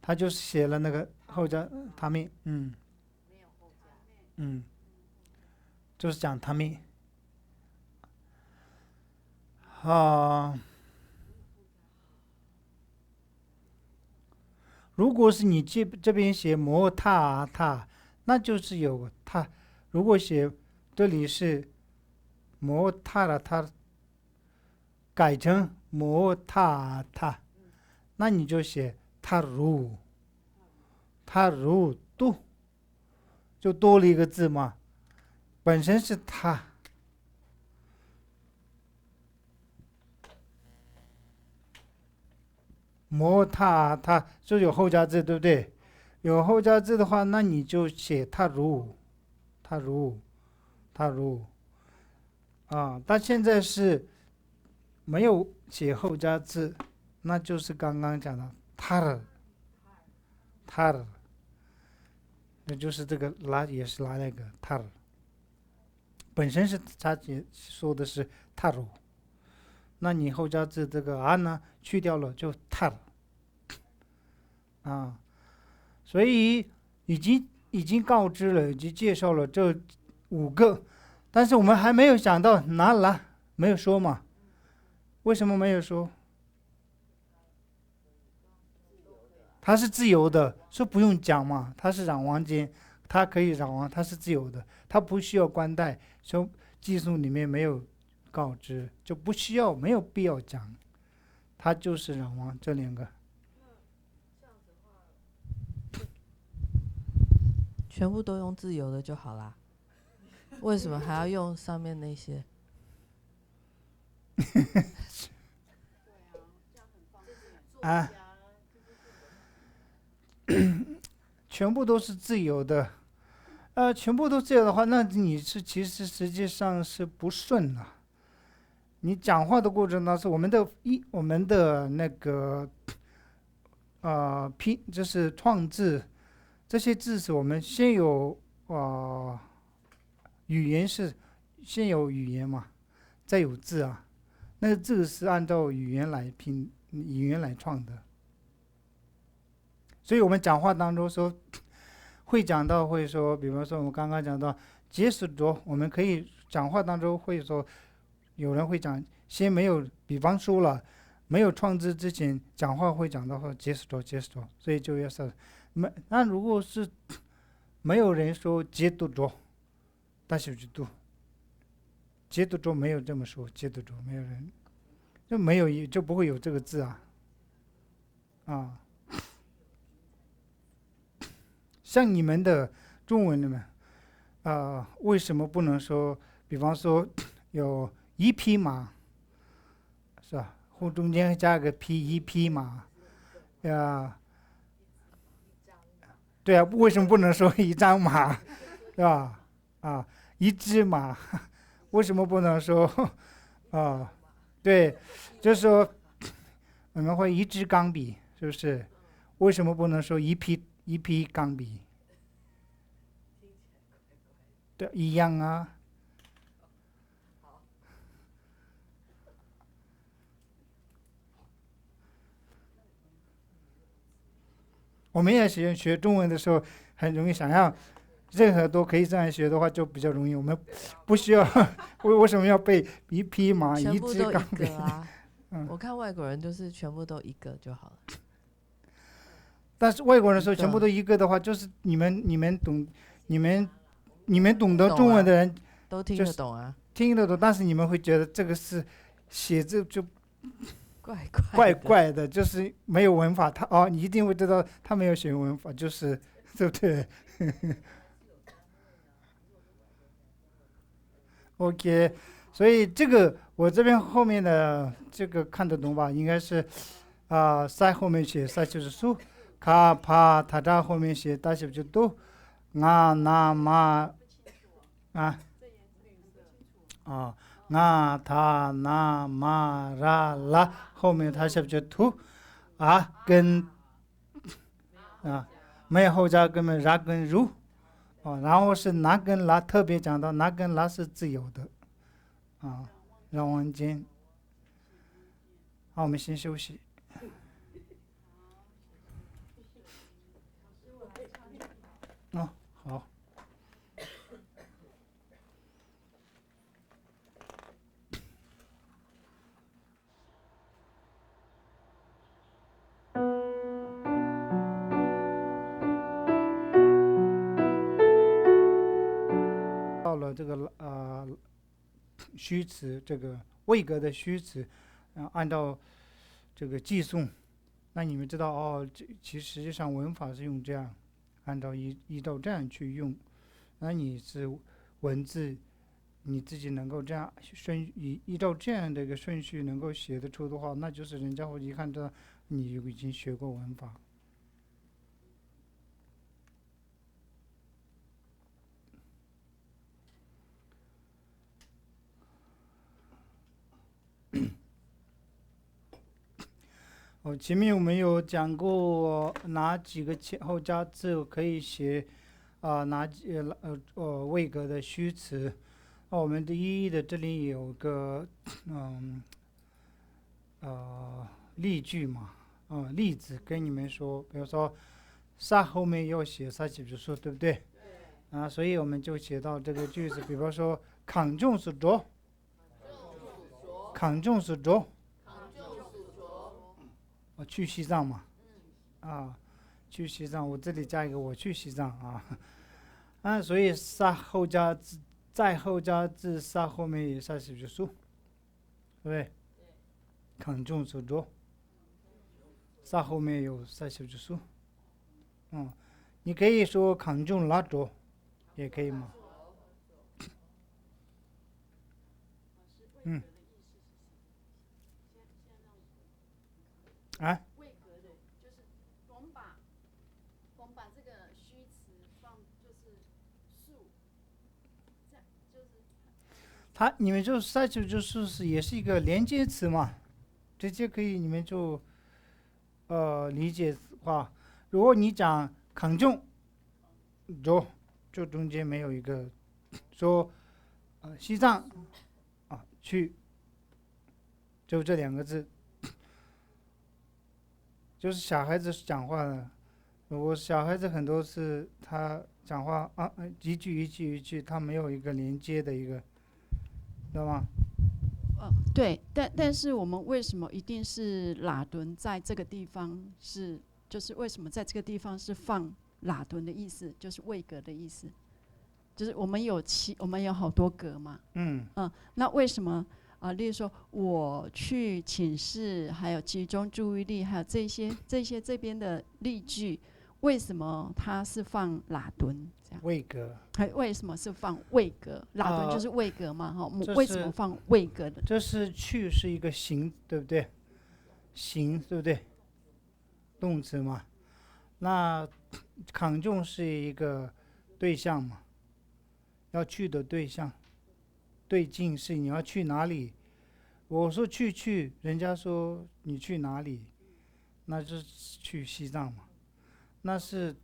他就是写了那个后加他命。就是讲他命。如果是你这边写摩他，那就是有他。如果写这里是摩他了，他改成摩他，那你就写他如度，就多了一个字嘛。本身是他，摩他就有后加字，对不对？有后加字的话，那你就写他如。但现在是没有写后加字，那就是刚刚讲的他了，那就是这个也是拿那个他了。本身是他说的是他如，那你后加字这个呢去掉了就他了。所以已经告知了，已经介绍了这5个，但是我们还没有想到拿没有说嘛？为什么没有说？他是自由的，说不用讲嘛，他是嚷王间，他可以嚷王，他是自由的，他不需要冠带，说记述里面没有告知，就不需要，没有必要讲，他就是嚷王这2个。全部都用自由的就好啦，为什么还要用上面那些？全部都是自由的。全部都自由的话，那你其实实际上是不顺了。你讲话的过程当中，我们的那个就是创字，这些字是我们先有语言是先有语言嘛，再有字那个字是按照语言来创的。所以我们讲话当中说会讲到会说，比方说我们刚刚讲到结束着，我们可以讲话当中会说，有人会讲先没有，比方说了没有创字之前讲话会讲到话结束着，所以就要是那如果是没有人说结束着，但是结束着没有这么说，结束着没有人就没有就不会有这个字像你们的中文里面为什么不能说，比方说有一匹马，是吧？或中间加个一匹马，对啊，为什么不能说一张马，是吧？一只马，为什么不能说对，就是说我们会一支钢笔，是不是？为什么不能说一匹钢笔？对，一样我们也学中文的时候，很容易想要任何都可以这样学的话，就比较容易。我们不需要为什么要背一匹马、一全部都一支钢笔？个啊。我看外国人就是全部都一个就好了。但是外国人说全部都一个的话，就是你们懂，你们懂得中文的人都听得懂啊，听得懂，但是你们会觉得这个是写字就怪怪的，就是没有文法。你一定会知道他没有学文法，就是对不对？OK， 所以这个我这边后面的这个看得懂吧？应该是塞后面写塞就是苏，卡帕塔扎后面写大写就都，啊那嘛那他那嘛拉拉后面它是不是图跟没有后加根本拉跟如然后是那跟拉，特别讲到那跟拉是自由的让我们间好，我们先休息。好。到了这个虚词，这个位格的虚词，按照这个计诵，那你们知道其实际上文法是用这样，按照依照这样去用，那你是文字你自己能够这样依照这样的一个顺序能够写得出的话，那就是人家会一看到你已经学过文法。前面我们有讲过哪几个前后加字可以写哪几位格的虚词。我们一的这里有个例句嘛，例子跟你们说，比如说萨后面要写萨起笔数，对不对？所以我们就写到这个句子，比方说康重是着，康重是着。去西藏嘛，去西藏，我这里加一个我去西藏所以萨后加字，再后加字，萨后面也萨起笔数，对不对？康重是着，萨后面有萨起笔数，你可以说康重拉着，也可以嘛。位格的，就是我们把这个虚词放就是数，这样就是你们就塞起就是也是一个连接词嘛，直接可以你们就理解话，如果你讲康重就中间没有一个说西藏去，就这两个字。就是小孩子讲话的，我小孩子很多是他讲话一句一句一句，他没有一个连接的一个，知道吗？对，但是我们为什么一定是拉顿在这个地方是，就是为什么在这个地方是放拉顿的意思，就是位格的意思，就是我们有好多格嘛，那为什么例如说我去寝室，还有集中注意力，还有这些这边的例句，为什么它是放拉顿这样？位格。为什么是放位格？拉顿就是位格嘛，为什么放位格的？这是去是一个形，对不对？形，对不对？动词嘛。那康重是一个对象嘛，要去的对象。对境是你要去哪里？我说去，人家说你去哪里？那就是去西藏嘛。那是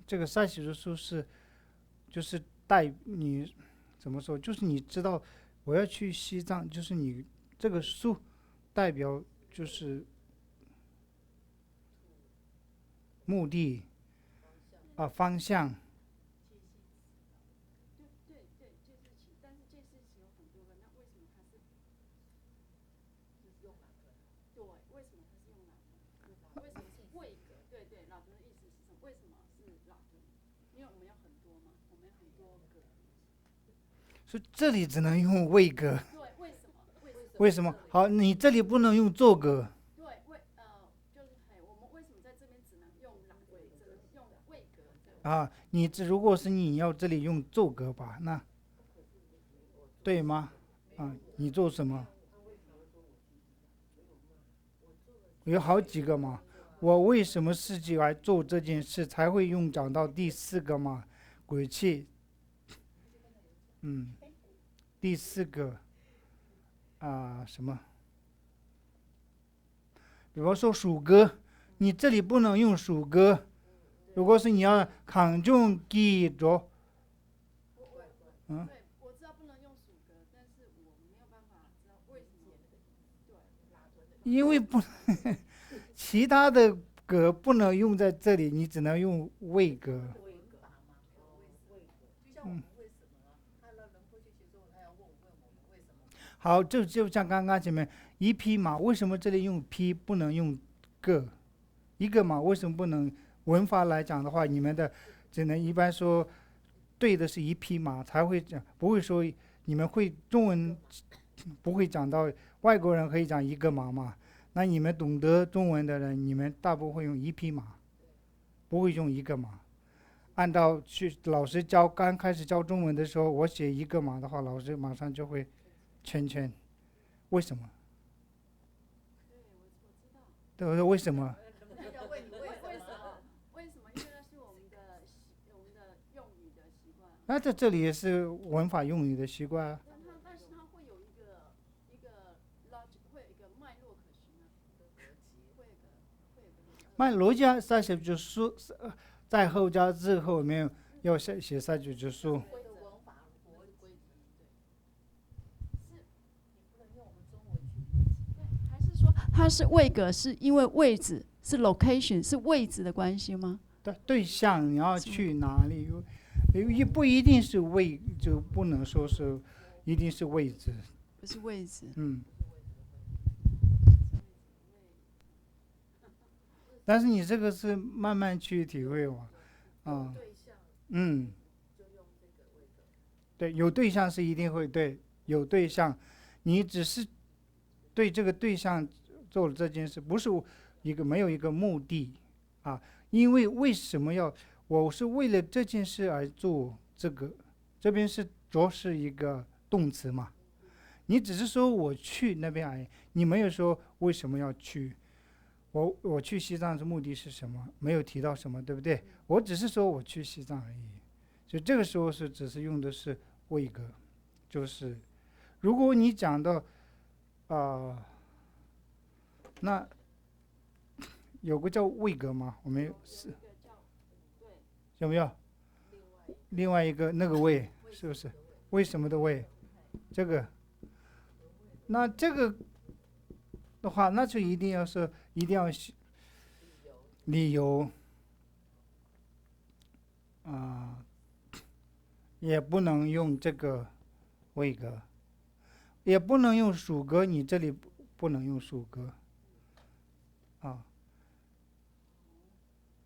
这个塞起的数是，就是带你怎么说？就是你知道我要去西藏，就是你这个数代表就是目的方向为什么是拉丁？因为我们有很多嘛，我们有很多个。所以这里只能用位格。对，为什么？为什么？好，你这里不能用坐格。对，就是我们为什么在这边只能用拉丁，只能用位格？啊，如果是你要这里用坐格吧，那对吗？啊，你做什么？有好几个嘛。我为什么自己来做这件事，才会用讲到第4个嘛？鬼气。第4个什么？比方说属鸽，你这里不能用属鸽。如果是你要抗重记住，对，我知道不能用属格，但是我没有办法知道为什么。对，因为不其他的格不能用在这里，你只能用位格。好，就像刚刚前面一匹马，为什么这里用匹不能用个？一个马为什么不能？文法来讲的话，你们的只能一般说对的是一匹马才会讲，不会说你们会中文不会讲到外国人可以讲一个马嘛？那你们懂得中文的人，你们大部分会用一匹马，不会用一个马。按照老师刚开始教中文的时候，我写一个马的话，老师马上就会圈圈。为什么？对，我说为什么？那在这里也是文法用语的习惯啊。但是它会有一个 logic， 会有一个脉络可循啊，脉逻辑啊，下写就数，在后加字后面要写下去就数。还是说它是位格，是因为位置是 location 是位置的关系吗？对象你要去哪里？不一定是位，就不能说是一定是位置。不是位置。但是你这个是慢慢去体会嘛，对，有对象是一定会对，有对象，你只是对这个对象做了这件事，不是没有一个目的啊。因为什么我是为了这件事而做这个，这边是主要是一个动词嘛，你只是说我去那边而已，你没有说为什么要去。我去西藏的目的是什么？没有提到什么，对不对？我只是说我去西藏而已，所以这个时候只是用的是位格，就是如果你讲到那有个叫位格吗？我们有没有？另外一个那个位是不是？为什么的位？这个，那这个的话，那就一定要理由也不能用这个位格，也不能用属格，你这里不能用属格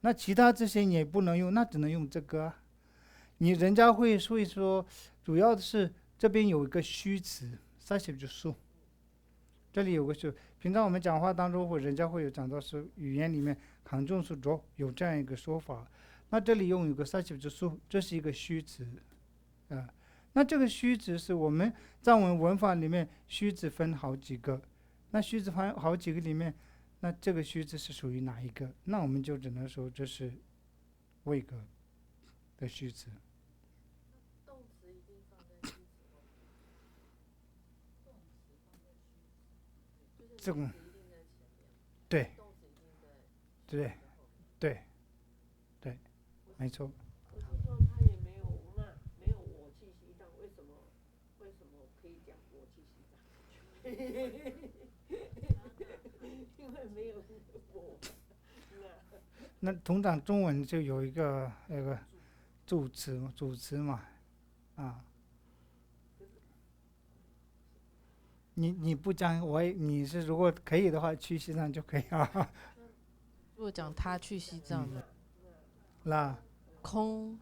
那其他这些你也不能用，那只能用这个啊。人家会说，主要的是这边有一个虚词，啥写就数。这里有个是，平常我们讲话当中人家会有讲到是语言里面抗重视着有这样一个说法。那这里用有个啥写就数，这是一个虚词那这个虚词是我们藏文文法里面虚词分好几个，那虚词分好几个里面。那这个虚词是属于哪一个？那我们就只能说这是位格的虚词。动词一定放在虚词后面。这种对对，没错。可是说他也没有我去西藏，为什么可以讲我去西藏？因为没有我。那通常中文就有一个主词嘛你不讲你是如果可以的话去西藏就可以啊。如果讲他去西藏呢？啦，空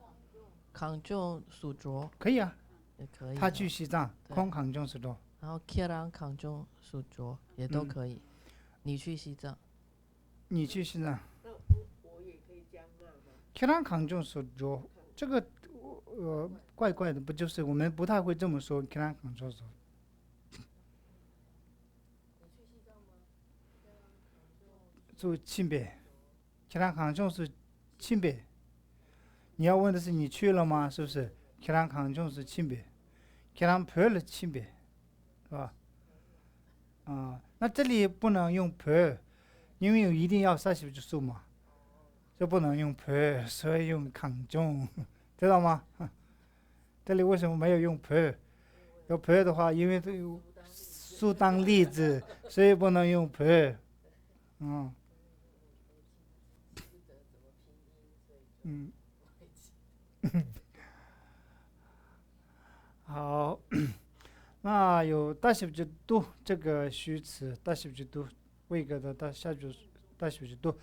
康中属卓可以啊。也可以。他去西藏，对空康中是多。然后 Kiran 康中属卓也都可以。你去西藏，你去西藏那我也可以加纳吗？ ，Kiran 康中是多，这个怪怪的，不就是我们不太会这么说 Kiran 康中是。就清北，Kiran 康中是清北。你要问的是你去了吗？是不是？Kiran 康中是清北，Kiran 坡了清北，是吧？那这里不能用坡，因为一定要40就数嘛，就不能用坡，所以用康中，知道吗？这里为什么没有用坡？有坡的话，因为这有树当例子，所以不能用坡。好，那有大小之度这个虚词，大小之度，位格的大小之度。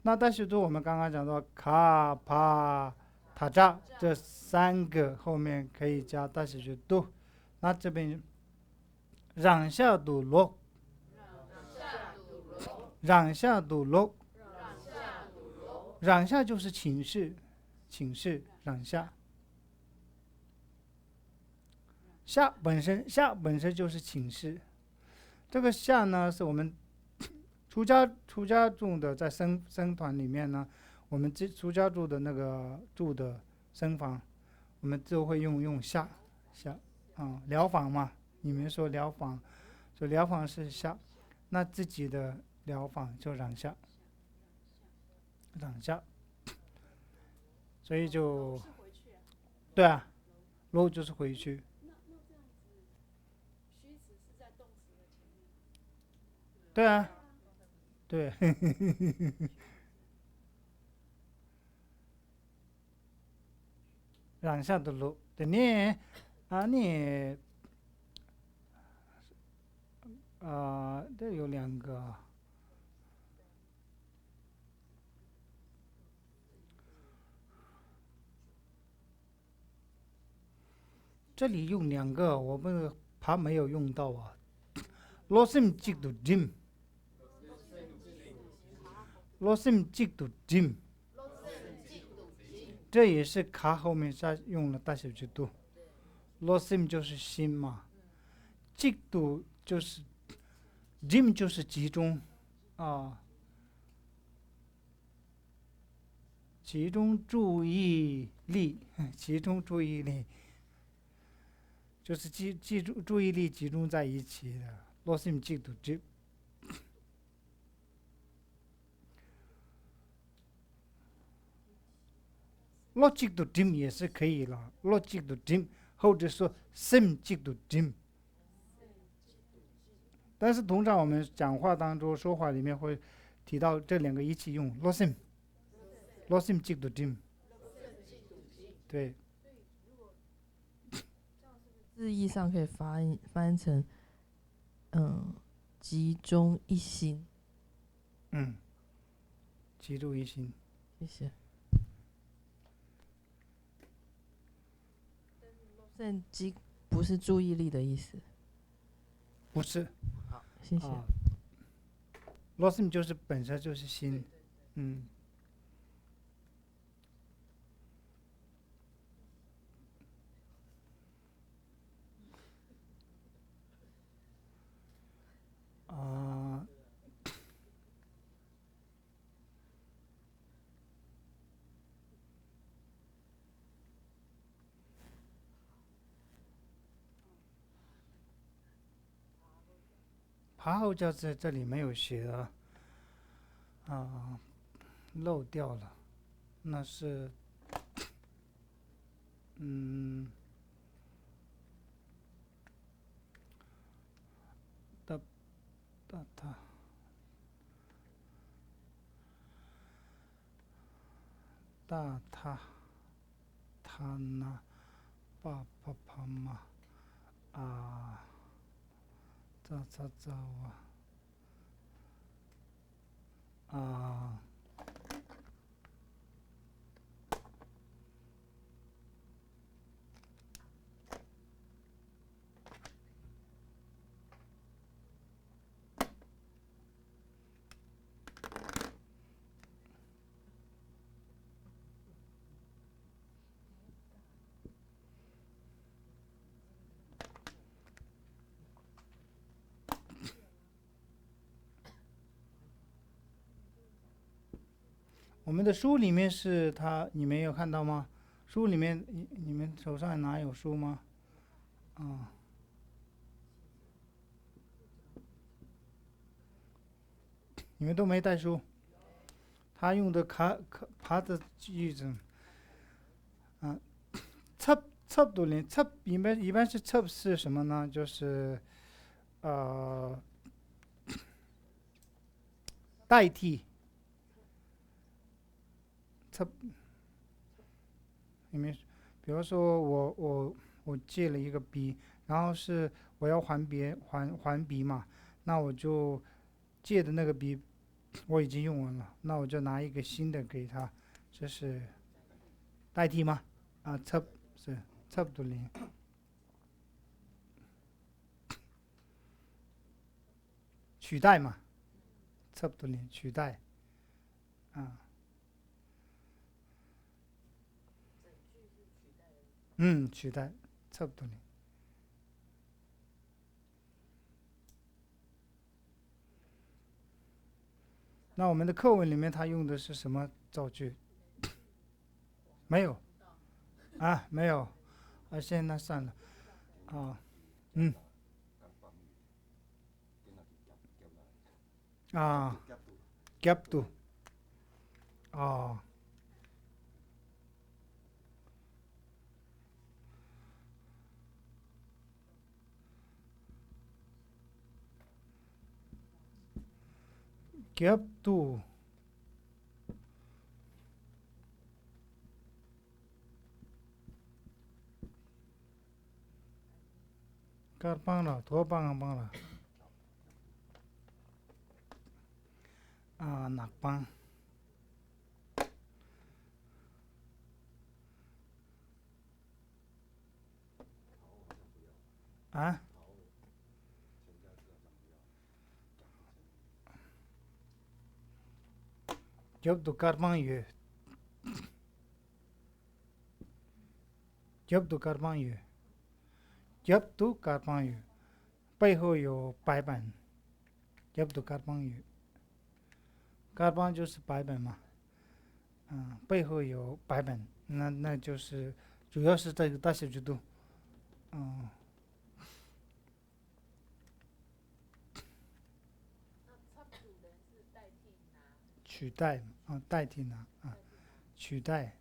那大小度我们刚刚讲到卡帕塔扎这3个后面可以加大小之度。那这边让下度落，让下度落，让下就是请示，让下。下本身就是请示，这个下呢是我们出家众的在僧团里面呢，我们出家住的那个住的僧房，我们就会用下疗房嘛，你们说疗房，所以疗房是下，那自己的疗房就让下，所以就对啊，落就是回去。对啊，对，让下的路，对你这有2个，这里用2个，我们怕没有用到啊。Losim jikdu jim， Losim jikdu jim， 这也是卡后面加用了大小之度。Losim 就是心嘛，jikdu 就是 jim 就是集中集中注意力，就是注意力集中在一起的。Losim jikdu jim。logic 的 dim 也是可以了 ，logic 的 dim， 或者说 sim 的 dim。但是通常我们讲话当中、说话里面会提到这2个一起用 ，losim 的 dim。对。字义上可以翻译成，集中一心。集中一心。谢谢。正集不是注意力的意思。不是。好，谢谢。losim 就是本身就是心。爬后教在这里没有写的漏掉了，那是大他那爸爸妈妈这我们的书里面是它，你们有看到吗？书里面你们手上哪有书吗？啊，你们都没带书。他用的爬的句子，啊，첩一般是첩是什么呢？就是代替첩里面，比如说我借了一个笔，然后是我要还笔嘛，那我就借的那个笔我已经用完了，那我就拿一个新的给他，这是代替吗？啊，첩是첩돌림，取代嘛，첩돌림取代，啊，取代첩돌림。那我们的课文里面他用的是什么造句？没有啊，没有啊，现在算了啊，啊，겹도啊，겹도干帮了，多帮了啊，哪帮啊？겹도 까방유 겹도 까방유 겹도 까방유背后有白板겹도 까방유 까방就是白板嘛，背后有白板，那就是主要是这个大写句读，取代啊，代替拿啊，取代。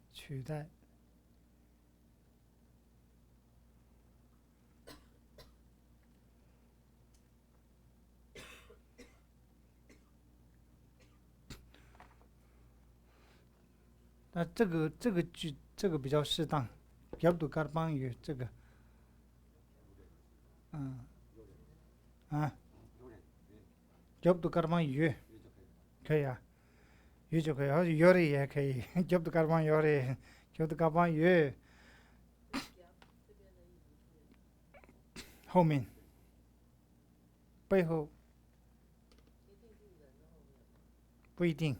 那这个句这个比较适当，겹도 까방유这个，겹도 까방유可以啊，鱼就可以，或者요리也可以겹도 까방요리 겹도 까방유后面背后不一定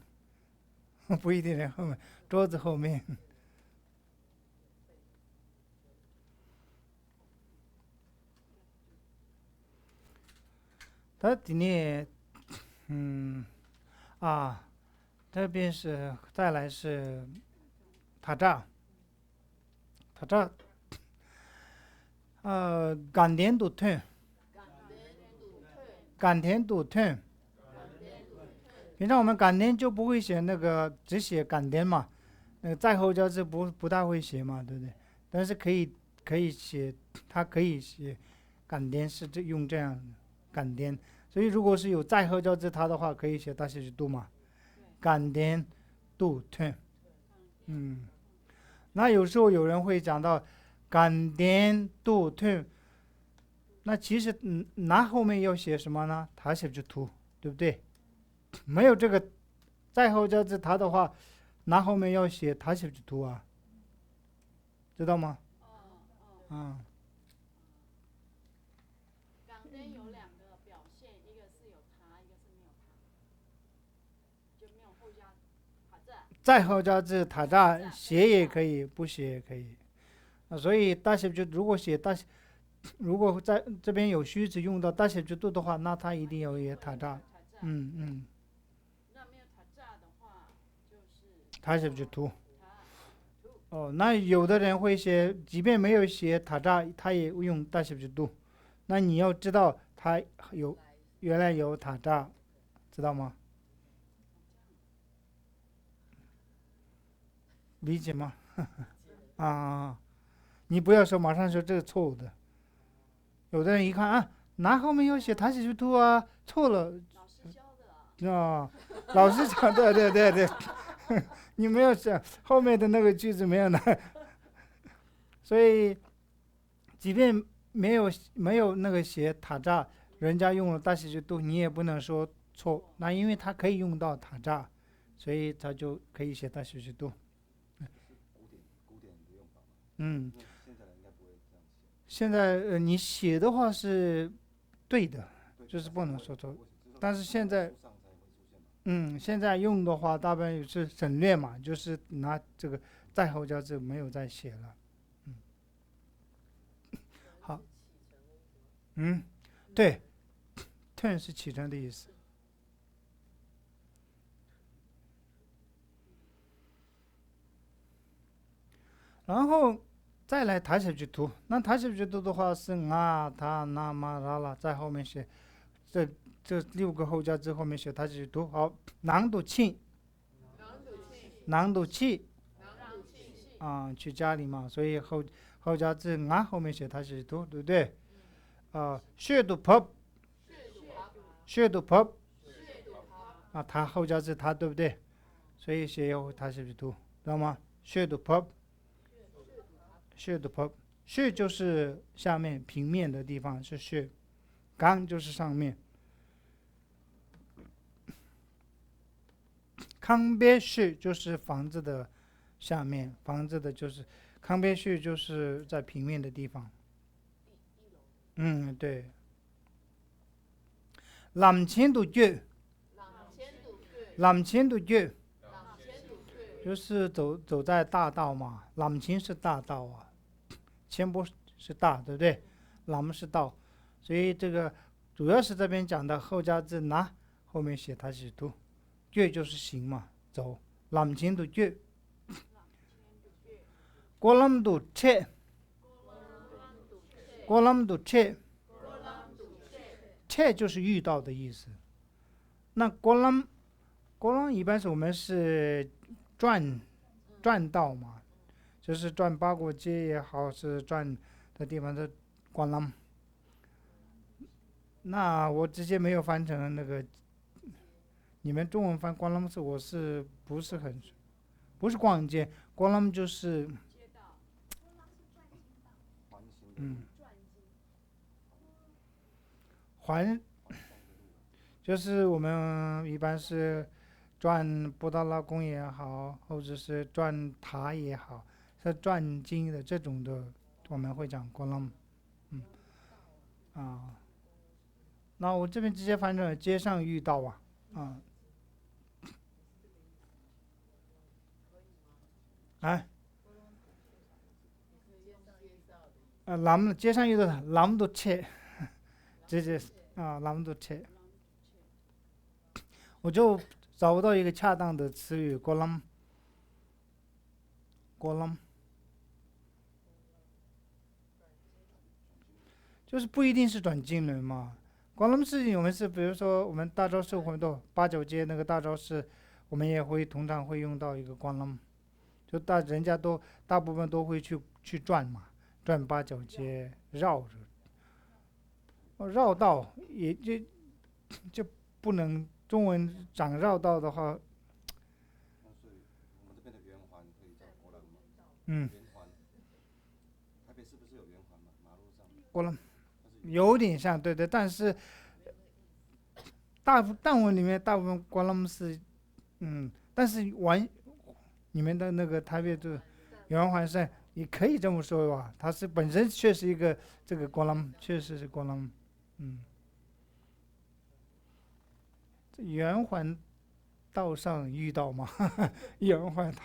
不一定在后面，桌子后面。它里面，这边是再来是塔扎，感田都吞，平常我们感田就不会写那个，只写感田嘛，那个在后交字不大会写嘛，对不对？但是可以写，它可以写感田是用这样感田，所以如果是有在后交字它的话，可以写大写句读嘛，感田都吞，那有时候有人会讲到感田都吞，那其实那后面要写什么呢？大写句读，对不对？没有这个在后交字它的话，那后面要写大写句读啊，知道吗？港边有两个表现，一个是有它，一个是没有它，就没有后加塔扎。在后交字塔扎写也可以，不写也可以。所以大写句如果写如果在这边有虚词用到大写句读的话，那它一定要有塔扎。塔什比图。哦，那有的人会写，即便没有写塔扎，他也用大什比图。那你要知道，他原来有塔扎，知道吗？理解吗？啊，你不要说马上说这个错误的。有的人一看啊，哪后面有写塔什比图啊，错了。老师讲，对，你没有想后面的那个句子没有拿，所以即便没有那个写塔扎，人家用了大写句读，你也不能说错。那因为他可以用到塔扎，所以他就可以写大写句读。嗯，现在你写的话是对的，就是不能说错。但是现在。现在用的话大半是省略嘛，就是拿这个在后加字没有再写了。好，对 ，turn 是启程的意思。然后再来塔什比图，那塔什比图的话是啊、他、那、嘛、拉了，在后面写这6个后加字后面写塔什比图。好，囊读庆，囊读气啊，去家里嘛，所以后加字啊后面写塔什比图，对不对？血读 pub， 血读 pub， 啊，它后加字它，对不对？所以写有塔什比图，知道吗？血读 pub， 血读 pub， 血就是下面平面的地方是血，刚就是上面。康别序就是房子的下面，房子的就是康别序就是在平面的地方。对。南千度月，南千度月，就是走在大道嘛。南千是大道啊，千波是大，对不对？南是道，所以这个主要是这边讲的后加字拿，后面写它是读。月就是行嘛，走。南千度月，过南度切，过南度切，切就是遇到的意思。那过南一般是我们是转道嘛，就是转八国街也好，是转的地方是过南。那我直接没有翻成那个。你们中文翻光廊是我是不是逛街，光廊就是环，就是我们一般是转布达拉宫也好，或者是转塔也好，是转经的这种的，我们会讲光廊。那我这边直接翻成街上遇到남도街上遇到的남도切，直接남도切，我就找不到一个恰当的词语，过南，就是不一定是转经人嘛。过南事情我们是，比如说我们大超市活动，八九街那个大超市，我们也会通常会用到一个过南，就人家大部分都会去转嘛。转八九街绕道也就不能中文讲绕道的话，过了有点像，对，但是藏文里面大部分过了是但是你们的那个台北的圆环是。你可以这么说吧，它是本身确实一个这个过南，确实是过南，圆环道上遇到吗？圆环道，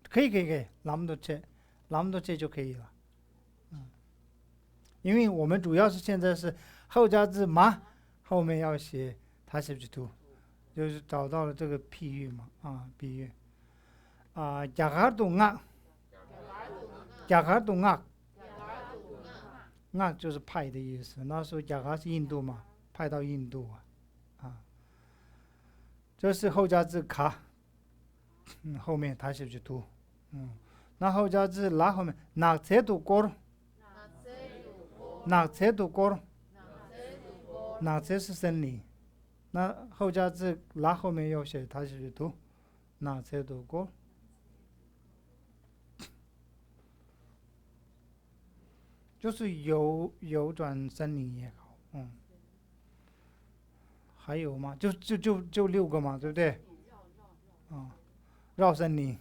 可以，南多切就可以了，因为我们主要是现在是后加字嘛，后面要写塔什比图，就是找到了这个譬喻嘛，比喻贾哈杜亚，贾哈杜亚，亚就是派的意思。那时候贾哈是印度嘛，派到印度这是后加字卡，后面他是去读，那后加字拉后面那切杜锅，那切杜锅，那切是森林，那后加字拉后面要写他是去读，那切杜锅。就是游转森林也好，还有吗？就6个嘛，对不对？绕森林。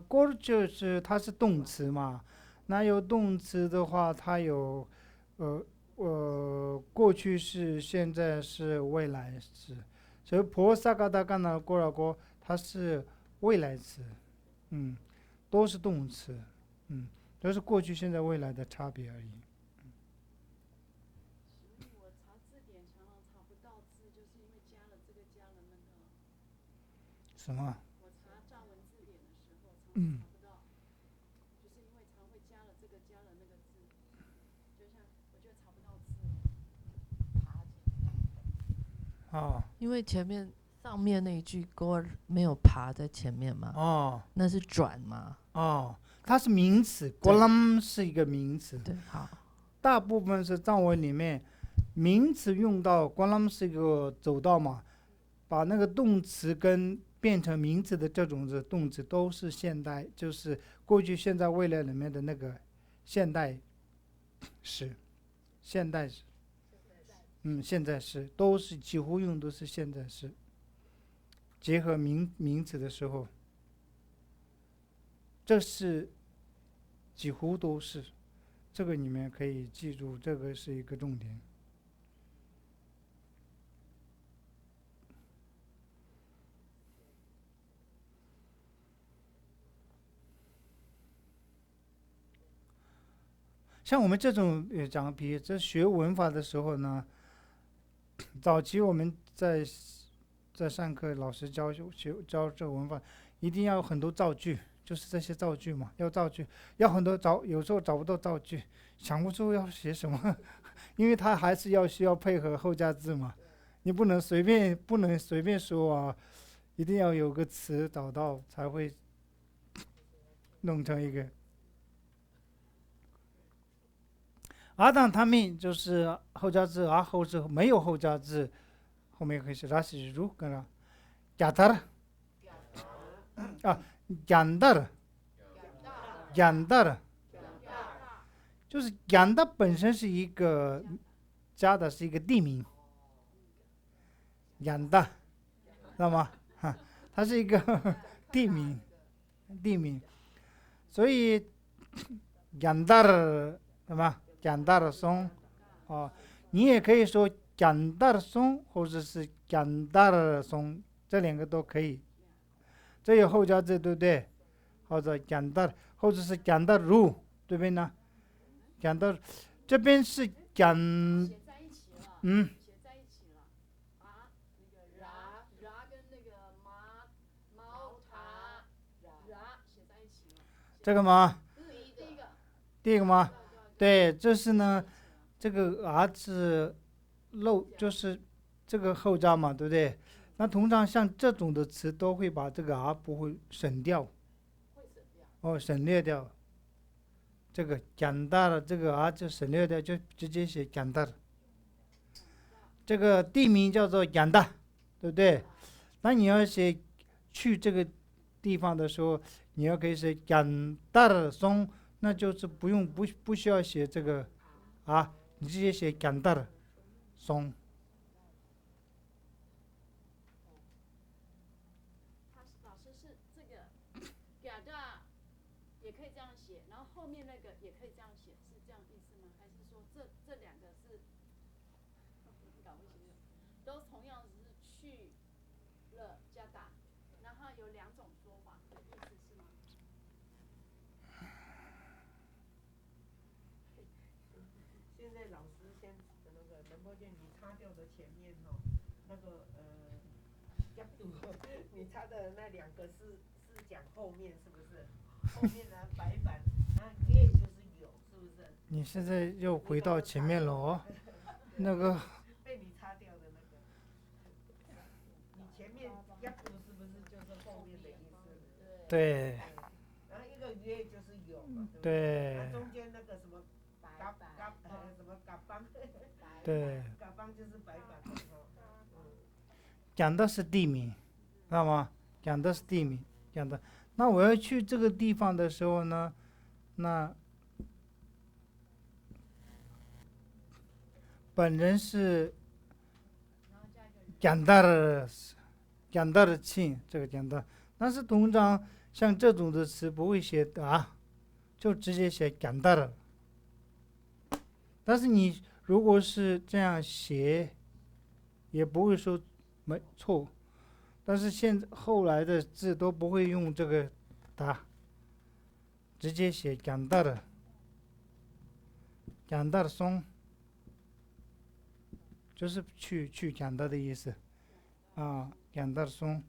锅就是它是动词嘛，那有动词的话，它有过去式、现在式、未来式。所以婆萨嘎达干那锅了锅，它是未来词，都是动词，都是过去、现在、未来的差别而已。我查字典常常查不到字，就是因为加了这个加了那个。什么？我查藏文字典的时候常常查不到，就是因为常会加了这个加了那个字，就像我就查不到字。因为前面上面那一句 “go” 没有爬在前面嘛，那是转嘛，它是名词 ，“golam” 是一个名词。对，好。大部分是藏文里面名词用到 “golam” 是一个走道嘛，把那个动词跟变成名词的这种动词都是现代，就是过去、现在、未来里面的那个现代时，现代时。现在时都是几乎用都是现在时，结合名词的时候，这是几乎都是，这个你们可以记住，这个是一个重点。像我们这种讲比这学文法的时候呢，早期我们在上课，老师教这个文法，一定要有很多造句，就是这些造句嘛，要造句，要很多有时候找不到造句，想不出要写什么，因为他还是需要配合后加字嘛，你不能随便说一定要有个词找到才会弄成一个。当他们就是后加字，后是没有后加字，后面可以是拉西如跟了，简单简单，就是简单本身是一个加的是一个地名，简单，知道吗？它是一个地名，所以简单什么？简单的松，你也可以说简单的松，或者是简单的松，这两个都可以。这有后加字，对不对？或者简单，或者是简单如，对不对呢？简单，这边是简，写在一起了。写在一起了。那个ra跟那个毛塔ra写在一起了。这个吗？第一个吗？对，这是呢，这个字就是这个后加嘛，对不对？那通常像这种的词都会把这个不会省掉，省略掉。这个简单的这个就省略掉，就直接写简单。这个地名叫做简单，对不对？那你要写去这个地方的时候，你要可以写简单的松。那就是不需要写这个你直接写简单的松。老师是这个嘎达也可以这样写，然后后面那个也可以这样写，是这样意思吗？还是说这两个是都同样是去了加达，然后有两种说法的意思是吗？波剑你擦掉的前面那个角度，你擦的那2个是讲后面是不是？后面的白板，那月就是有，是不是？你现在又回到前面了哦，那个。被你擦掉的那个，你前面角度是不是就是后面的意思？对。然后一个月就是有嘛，对。然后中间那个什么什么嘎邦，对。嘎邦就是白板。讲的是地名，知道吗？讲的是地名，讲的。那我要去这个地方的时候呢，那本人是讲的庆，这个讲的。但是通常像这种的词不会写啊，就直接写讲的。但是你如果是这样写，也不会说没错。但是后来的字都不会用这个打，直接写讲大的松，就是去讲大的意思啊，讲大的松。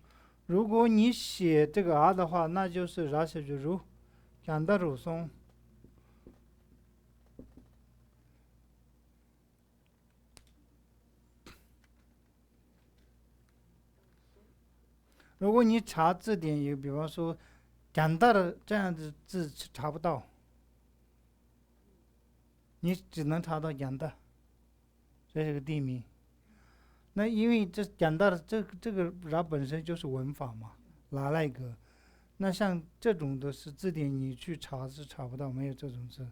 如果你写这个的话，那就是啥写就如讲大如松。如果你查字典，有比方说讲大的这样子字查不到，你只能查到讲大，这是个地名。那因为这讲大的这个它本身就是文法嘛，那个，那像这种的是字典，你去查是查不到，没有这种字。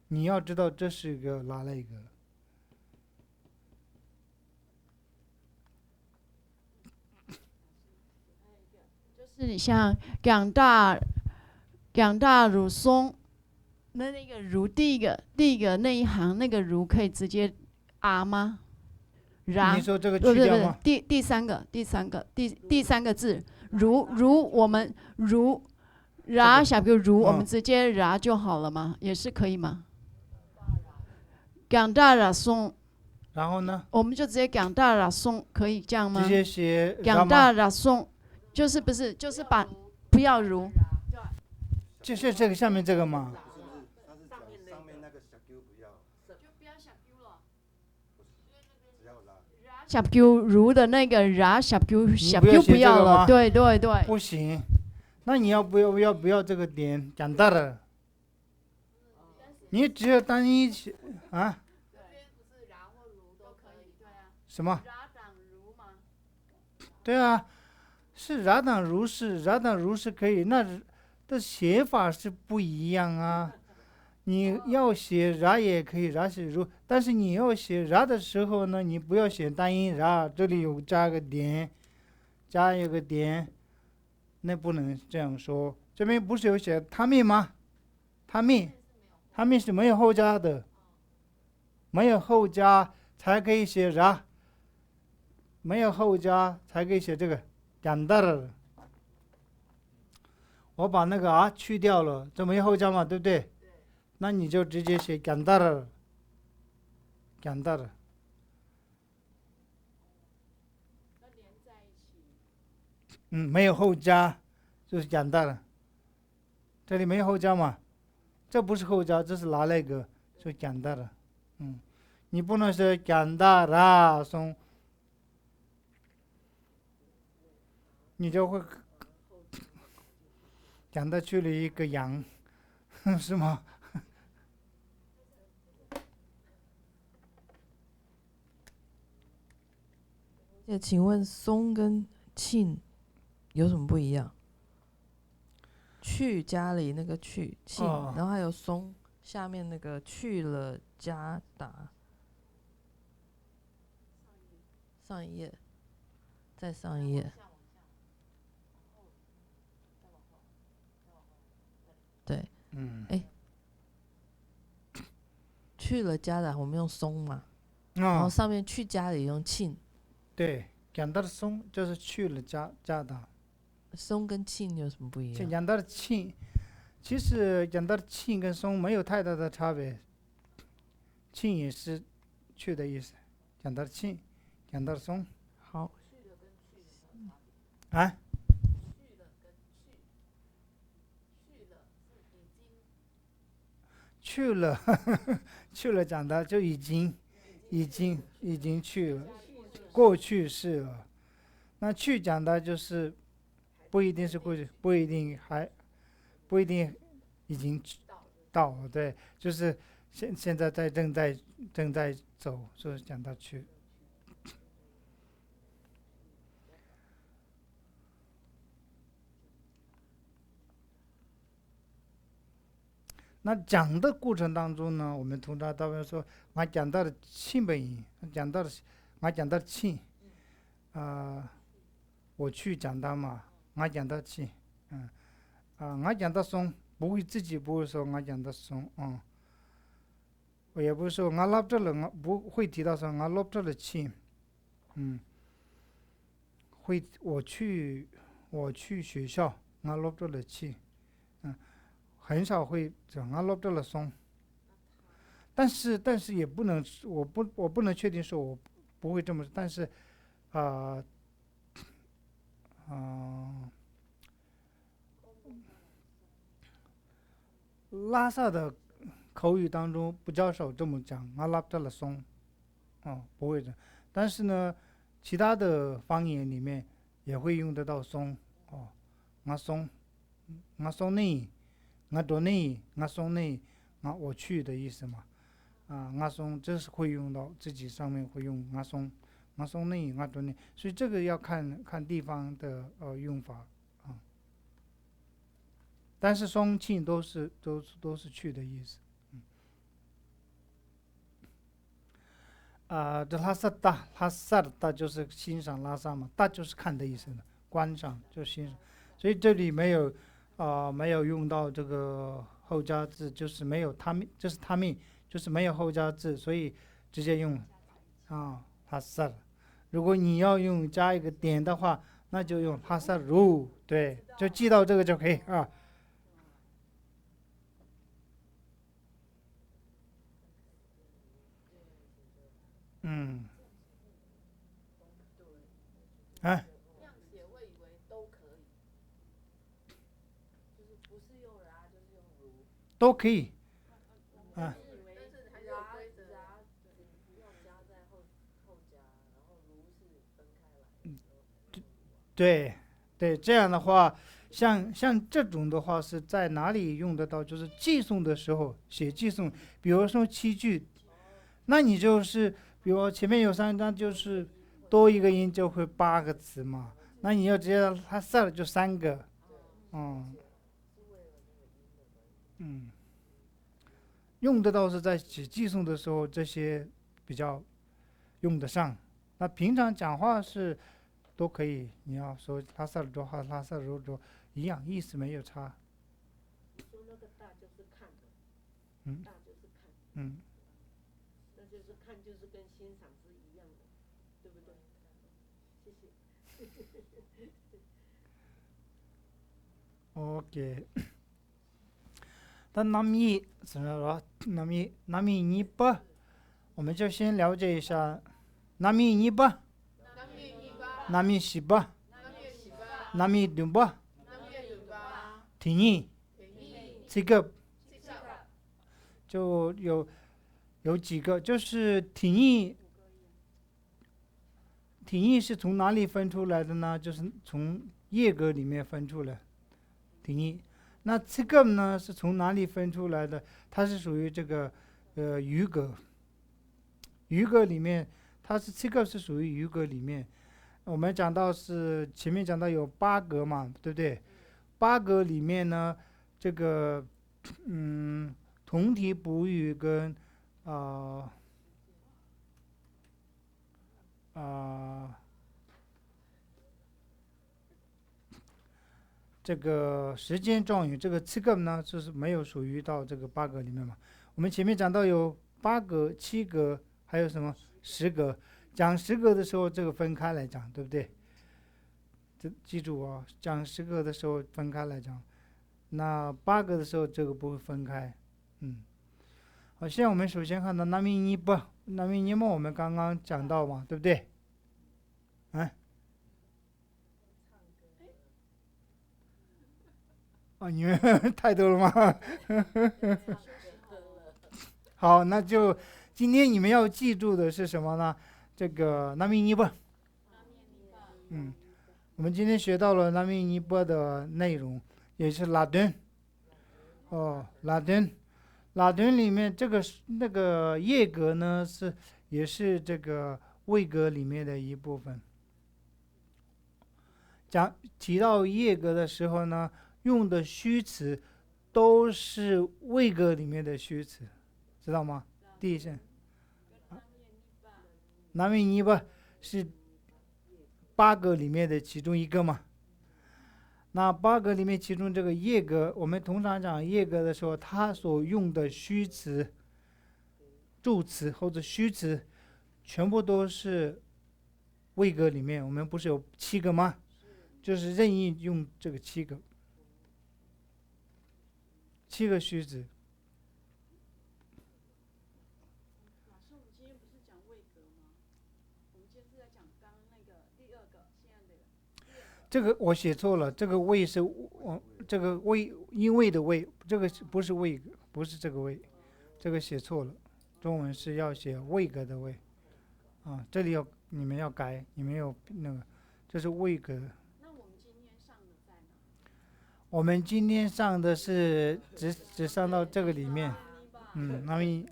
你要知道这是一个那个。是像讲大如松，那个如第一个那一行那个如可以直接吗？你说这个去掉吗？第三个字如我们如小比如如我们直接就好了吗？也是可以吗？讲大了松。然后呢？我们就直接讲大了松，可以这样吗？直接写讲大了松。就是不是就是把不要如，就是这个下面这个吗？上面那个小 Q 不要，就不要小 Q 了。只要拉。小 Q 如的那个小 Q 不要了，对。不行，那你要不要这个点讲大了？你只要单一啊。这边不是然或如都可以，对啊。什么？等如吗？对啊。是然等如是可以，那的写法是不一样啊。你要写然也可以，然写如，但是你要写然的时候呢，你不要写单音然，这里有加个点，加一个点，那不能这样说。这边不是有写他命吗？他命是没有后加的，没有后加才可以写然，没有后加才可以写这个。讲大了，我把那个去掉了，这没后加嘛，对不对？那你就直接写讲大了，讲大了。没有后加，就是讲大了。这里没有后加嘛，这不是后加，这是那个，就讲大了。你不能说讲大了松。你就会讲到去了一个羊，是吗？请问松跟庆有什么不一样？去家里那个去庆，然后还有松下面那个去了加打。上一页，再上一页。对，去了加的我们用松嘛，然后上面去家里用庆。对，讲到的松就是去了加的。松跟庆有什么不一样？讲到的庆，其实讲到的庆跟松没有太大的差别。庆也是去的意思，讲到庆，讲到松。好。啊？去了，去了讲的就已经去了，过去式了。那去讲的就是不一定是过去，不一定已经到了，对，就是现在正在走，所以讲到去。那讲的过程当中呢，我们通常大部分说，我讲到了庆本音，我讲到了庆，我去讲到嘛，我讲到庆，我讲到松，自己不会说我讲到松，我也不是说我落着了，我不会提到说我落着了庆，我去学校，我落着了庆，很少会讲我落着了松。但是也不能，我不能确定说我不会这么，但是拉萨的口语当中比较少这么讲，我拉着了松，不会的。但是呢，其他的方言里面也会用得到松，我松你，我多你，我松你，我去的意思嘛。我松这是会用到自己上面会用我松你，我多你，所以这个要看地方的用法。但是松庆都是去的意思。这拉萨大就是欣赏拉萨嘛，大就是看的意思，观赏就欣赏，所以这里没有用到这个后加字，就是没有他们，这是他们，就是没有后加字，所以直接用拉萨。如果你要用加一个点的话，那就用拉萨如，对，就记到这个就可以啊。都可以，对，这样的话，像这种的话是在哪里用得到？就是寄送的时候写寄送，比如说7句，那你就是比如前面有3张，就是多一个音就会8个词嘛，那你要直接它4就3个，用得到是在写寄送的时候，这些比较用得上。那平常讲话是都可以，你要说拉萨尔多和拉萨如多一样，意思没有差。说那个大就是看的，大就是看，那就是看就是跟欣赏是一样的，对不对？谢谢。OK。但南米怎么说？南米尼巴，我们就先了解一下南米尼巴、南米西巴、南米东巴、提尼，这个就有几个，就是提尼是从哪里分出来的呢？就是从叶格里面分出来，提尼。那这个呢是从哪里分出来的？它是属于这个余格里面，它是这个是属于余格里面。我们讲到是前面讲到有8格嘛，对不对？8格里面呢，这个同体补语跟这个时间状语，这个7个呢，就是没有属于到这个8格里面嘛。我们前面讲到有8格、7格，还有什么10格。讲10格的时候，这个分开来讲，对不对？这记住啊，讲10格的时候分开来讲。那8格的时候，这个不会分开。好，现在我们首先看到南米尼波，南米尼波我们刚刚讲到嘛，对不对？你们太多了吗？好，那就今天你们要记住的是什么呢？这个南米尼波。我们今天学到了南米尼波的内容，也是拉顿。拉顿里面这个那个叶格呢也是这个位格里面的一部分。提到叶格的时候呢，用的虚词都是位格里面的虚词，知道吗？第一声，南米尼巴是8个里面的其中一个嘛。那8个里面其中这个叶格，我们通常讲叶格的时候，它所用的虚词、助词或者虚词，全部都是位格里面。我们不是有7个吗？就是任意用这个7个虚词。老师，我们今天不是讲位格吗？我们今天是在讲刚刚那个第2个，现在的这个我写错了，这个位是这个位因为的位，这个不是位格，不是这个位，这个写错了。中文是要写位格的位这里你们要改，你们有那个，这是位格。我们今天上的是只上到这个里面，那么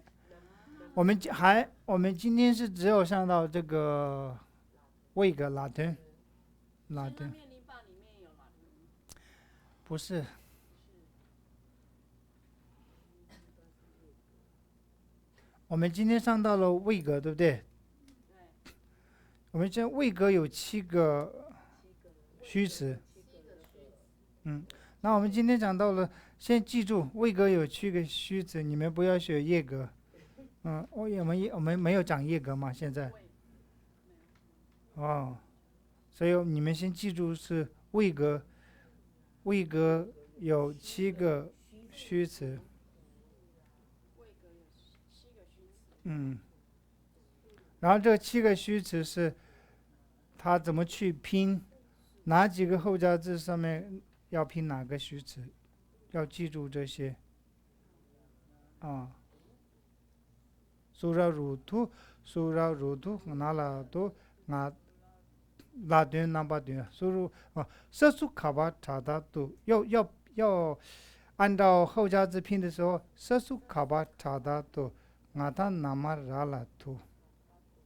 我们今天是只有上到这个位格拉顿，不是，我们今天上到了位格，对不对？我们这位格有7个虚词，那我们今天讲到了，先记住位格有7个虚词，你们不要学叶格。我们没有讲叶格嘛，现在。所以你们先记住是位格有7个虚词。然后这7个虚词是它怎么去拼，哪几个后加字上面要拼哪个虚词，要记住这些。苏拉鲁图拿了都拿拉顿那巴顿苏鲁色素卡巴查达都要按照后加字拼的时候，色素卡巴查达都阿达那玛拉拉图，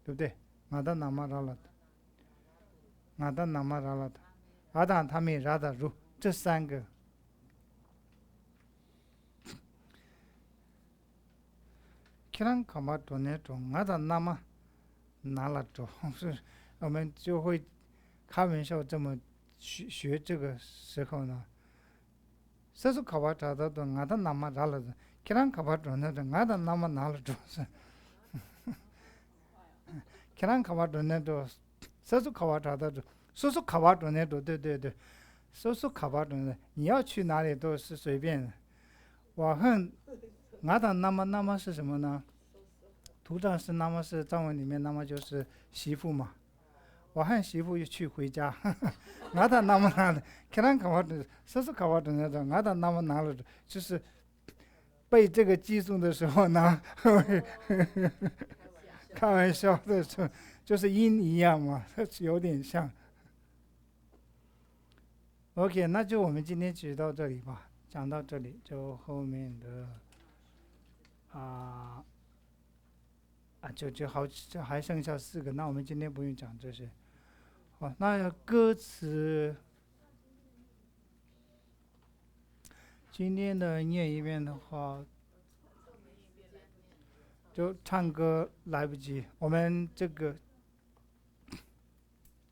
对不对？阿达那玛拉拉阿达他们拉达如这3个。kiran kama done to ngada nama nala to 是我们就会开玩笑这么学这个时候呢。sasu kawa tada to ngada nama nala to kiran kama done to ngada nama nala to kiran kama done to sasu kawa tada to susu kawa done to 对 susu kawa done 你要去哪里都是随便的。我恨ngada nama 是什么呢？图上是nama是藏文里面nama就是媳妇嘛。我和媳妇去回家ngada nama nala kiran kawa done sasu kawa done to ngada nama nala to 就是背这个寄送的时候呢开玩笑的时候就是音一样嘛，有点像。OK， 那就我们今天只到这里吧，讲到这里就后面的就好，这还剩下4个，那我们今天不用讲这些。好，那歌词今天的念一遍的话，就唱歌来不及，我们这个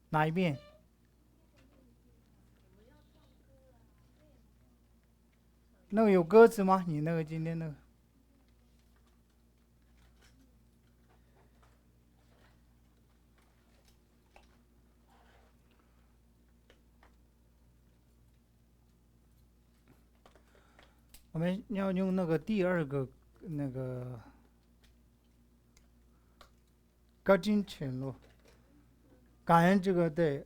哪一遍？那个有歌词吗？你那个今天那个？我们要用那个第2个那个各尽全路，感恩这个对。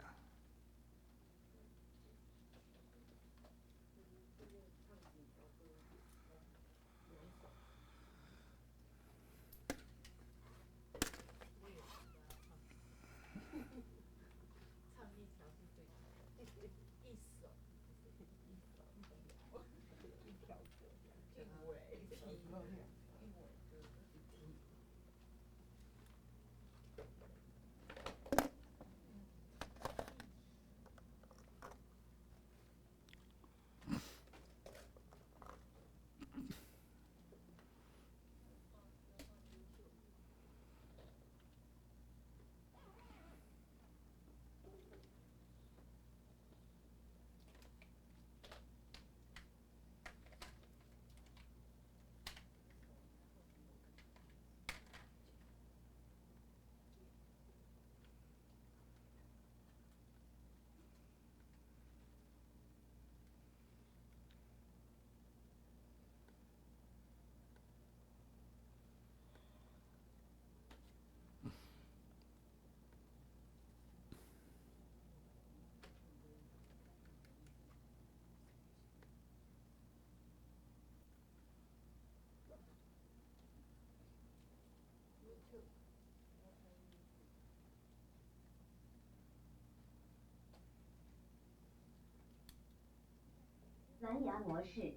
蓝牙模式。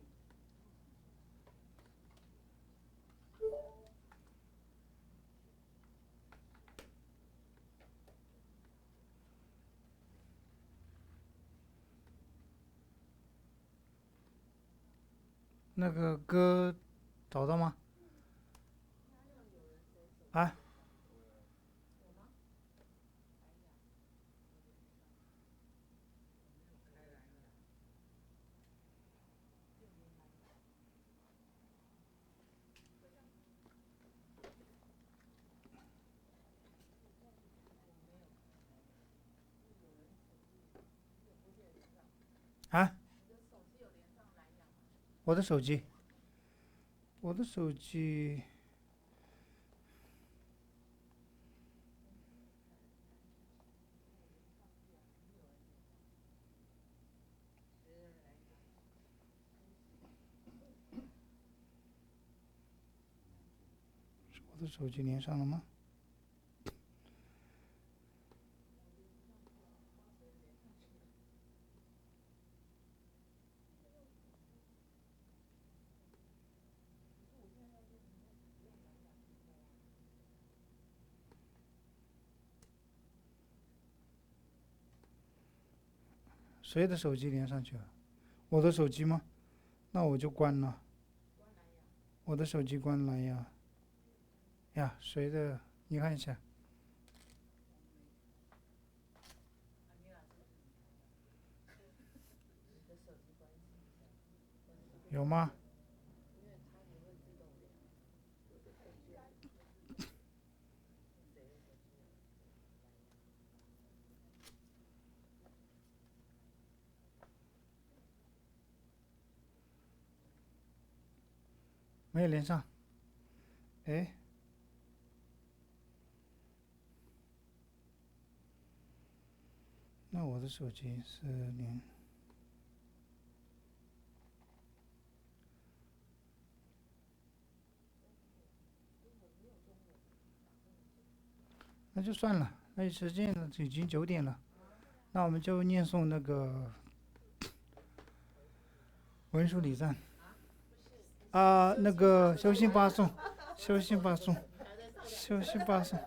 那个歌找到吗？啊？啊？我的手机，我的手机连上了吗？谁的手机连上去了？我的手机吗？那我就关了。我的手机关蓝牙。呀，谁的？你看一下。有吗？没有连上。哎，那我的手机是连，那就算了。那时间已经9点了，那我们就念诵那个文殊礼赞。那个修心八颂，修心八颂，修心八颂，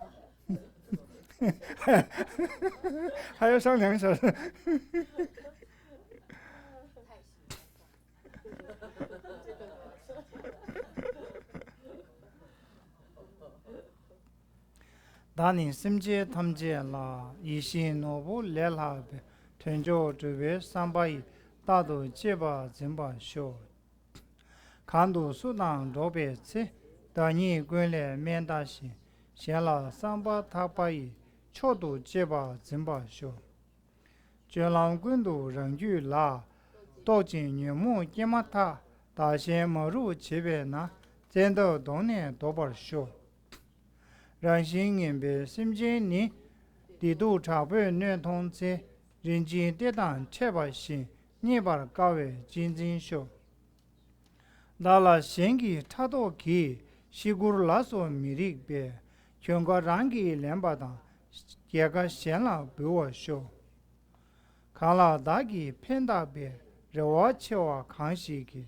还要上2小时。다니 심제 탐제라 이신 노부 렐하베 텐조 주베 삼바이 다도 제바 zem바 쇼 간도 수당 로베체 다니 군레 면다시 셴라 삼바 타바이 초도 제바 zem바 쇼卷浪군도 랑규라 도진 녀무 게마타 다시 머루 제베나 젠도 동네 도벌 쇼 rāngshīng ngīmbē simjīng nī dīdū chāpē nē tōng cē rīngjīng tētāng chēpā shīng nīpā rā kāwē jīngjīng shō dālā shēnggī chādō kī shīgūr lāsō mīrīk bē kyōngā rāngī lēmbā tāng yagā shēnlā bīwā shō kālā dāgī pēndā bē rāwā chēwā kāngshī kī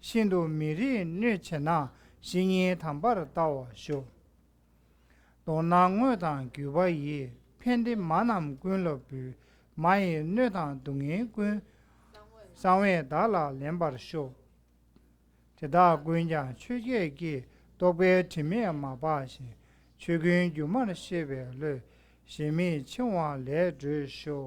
shīndū mīrī nē chēnā shīngī tāmbā rā tāwā shō dōnā ngō tāng gyūbā yī pēndī mānām guñ lō bī māyī nē tāng dōngī guñ sāngwē dālā lēmbā rā shō tētā guñ jāng chūgē kī tōgbē tīmē mā bā shī chūgīng gyūmā rā shē bē lō shēmī chīngwā lē zhū shō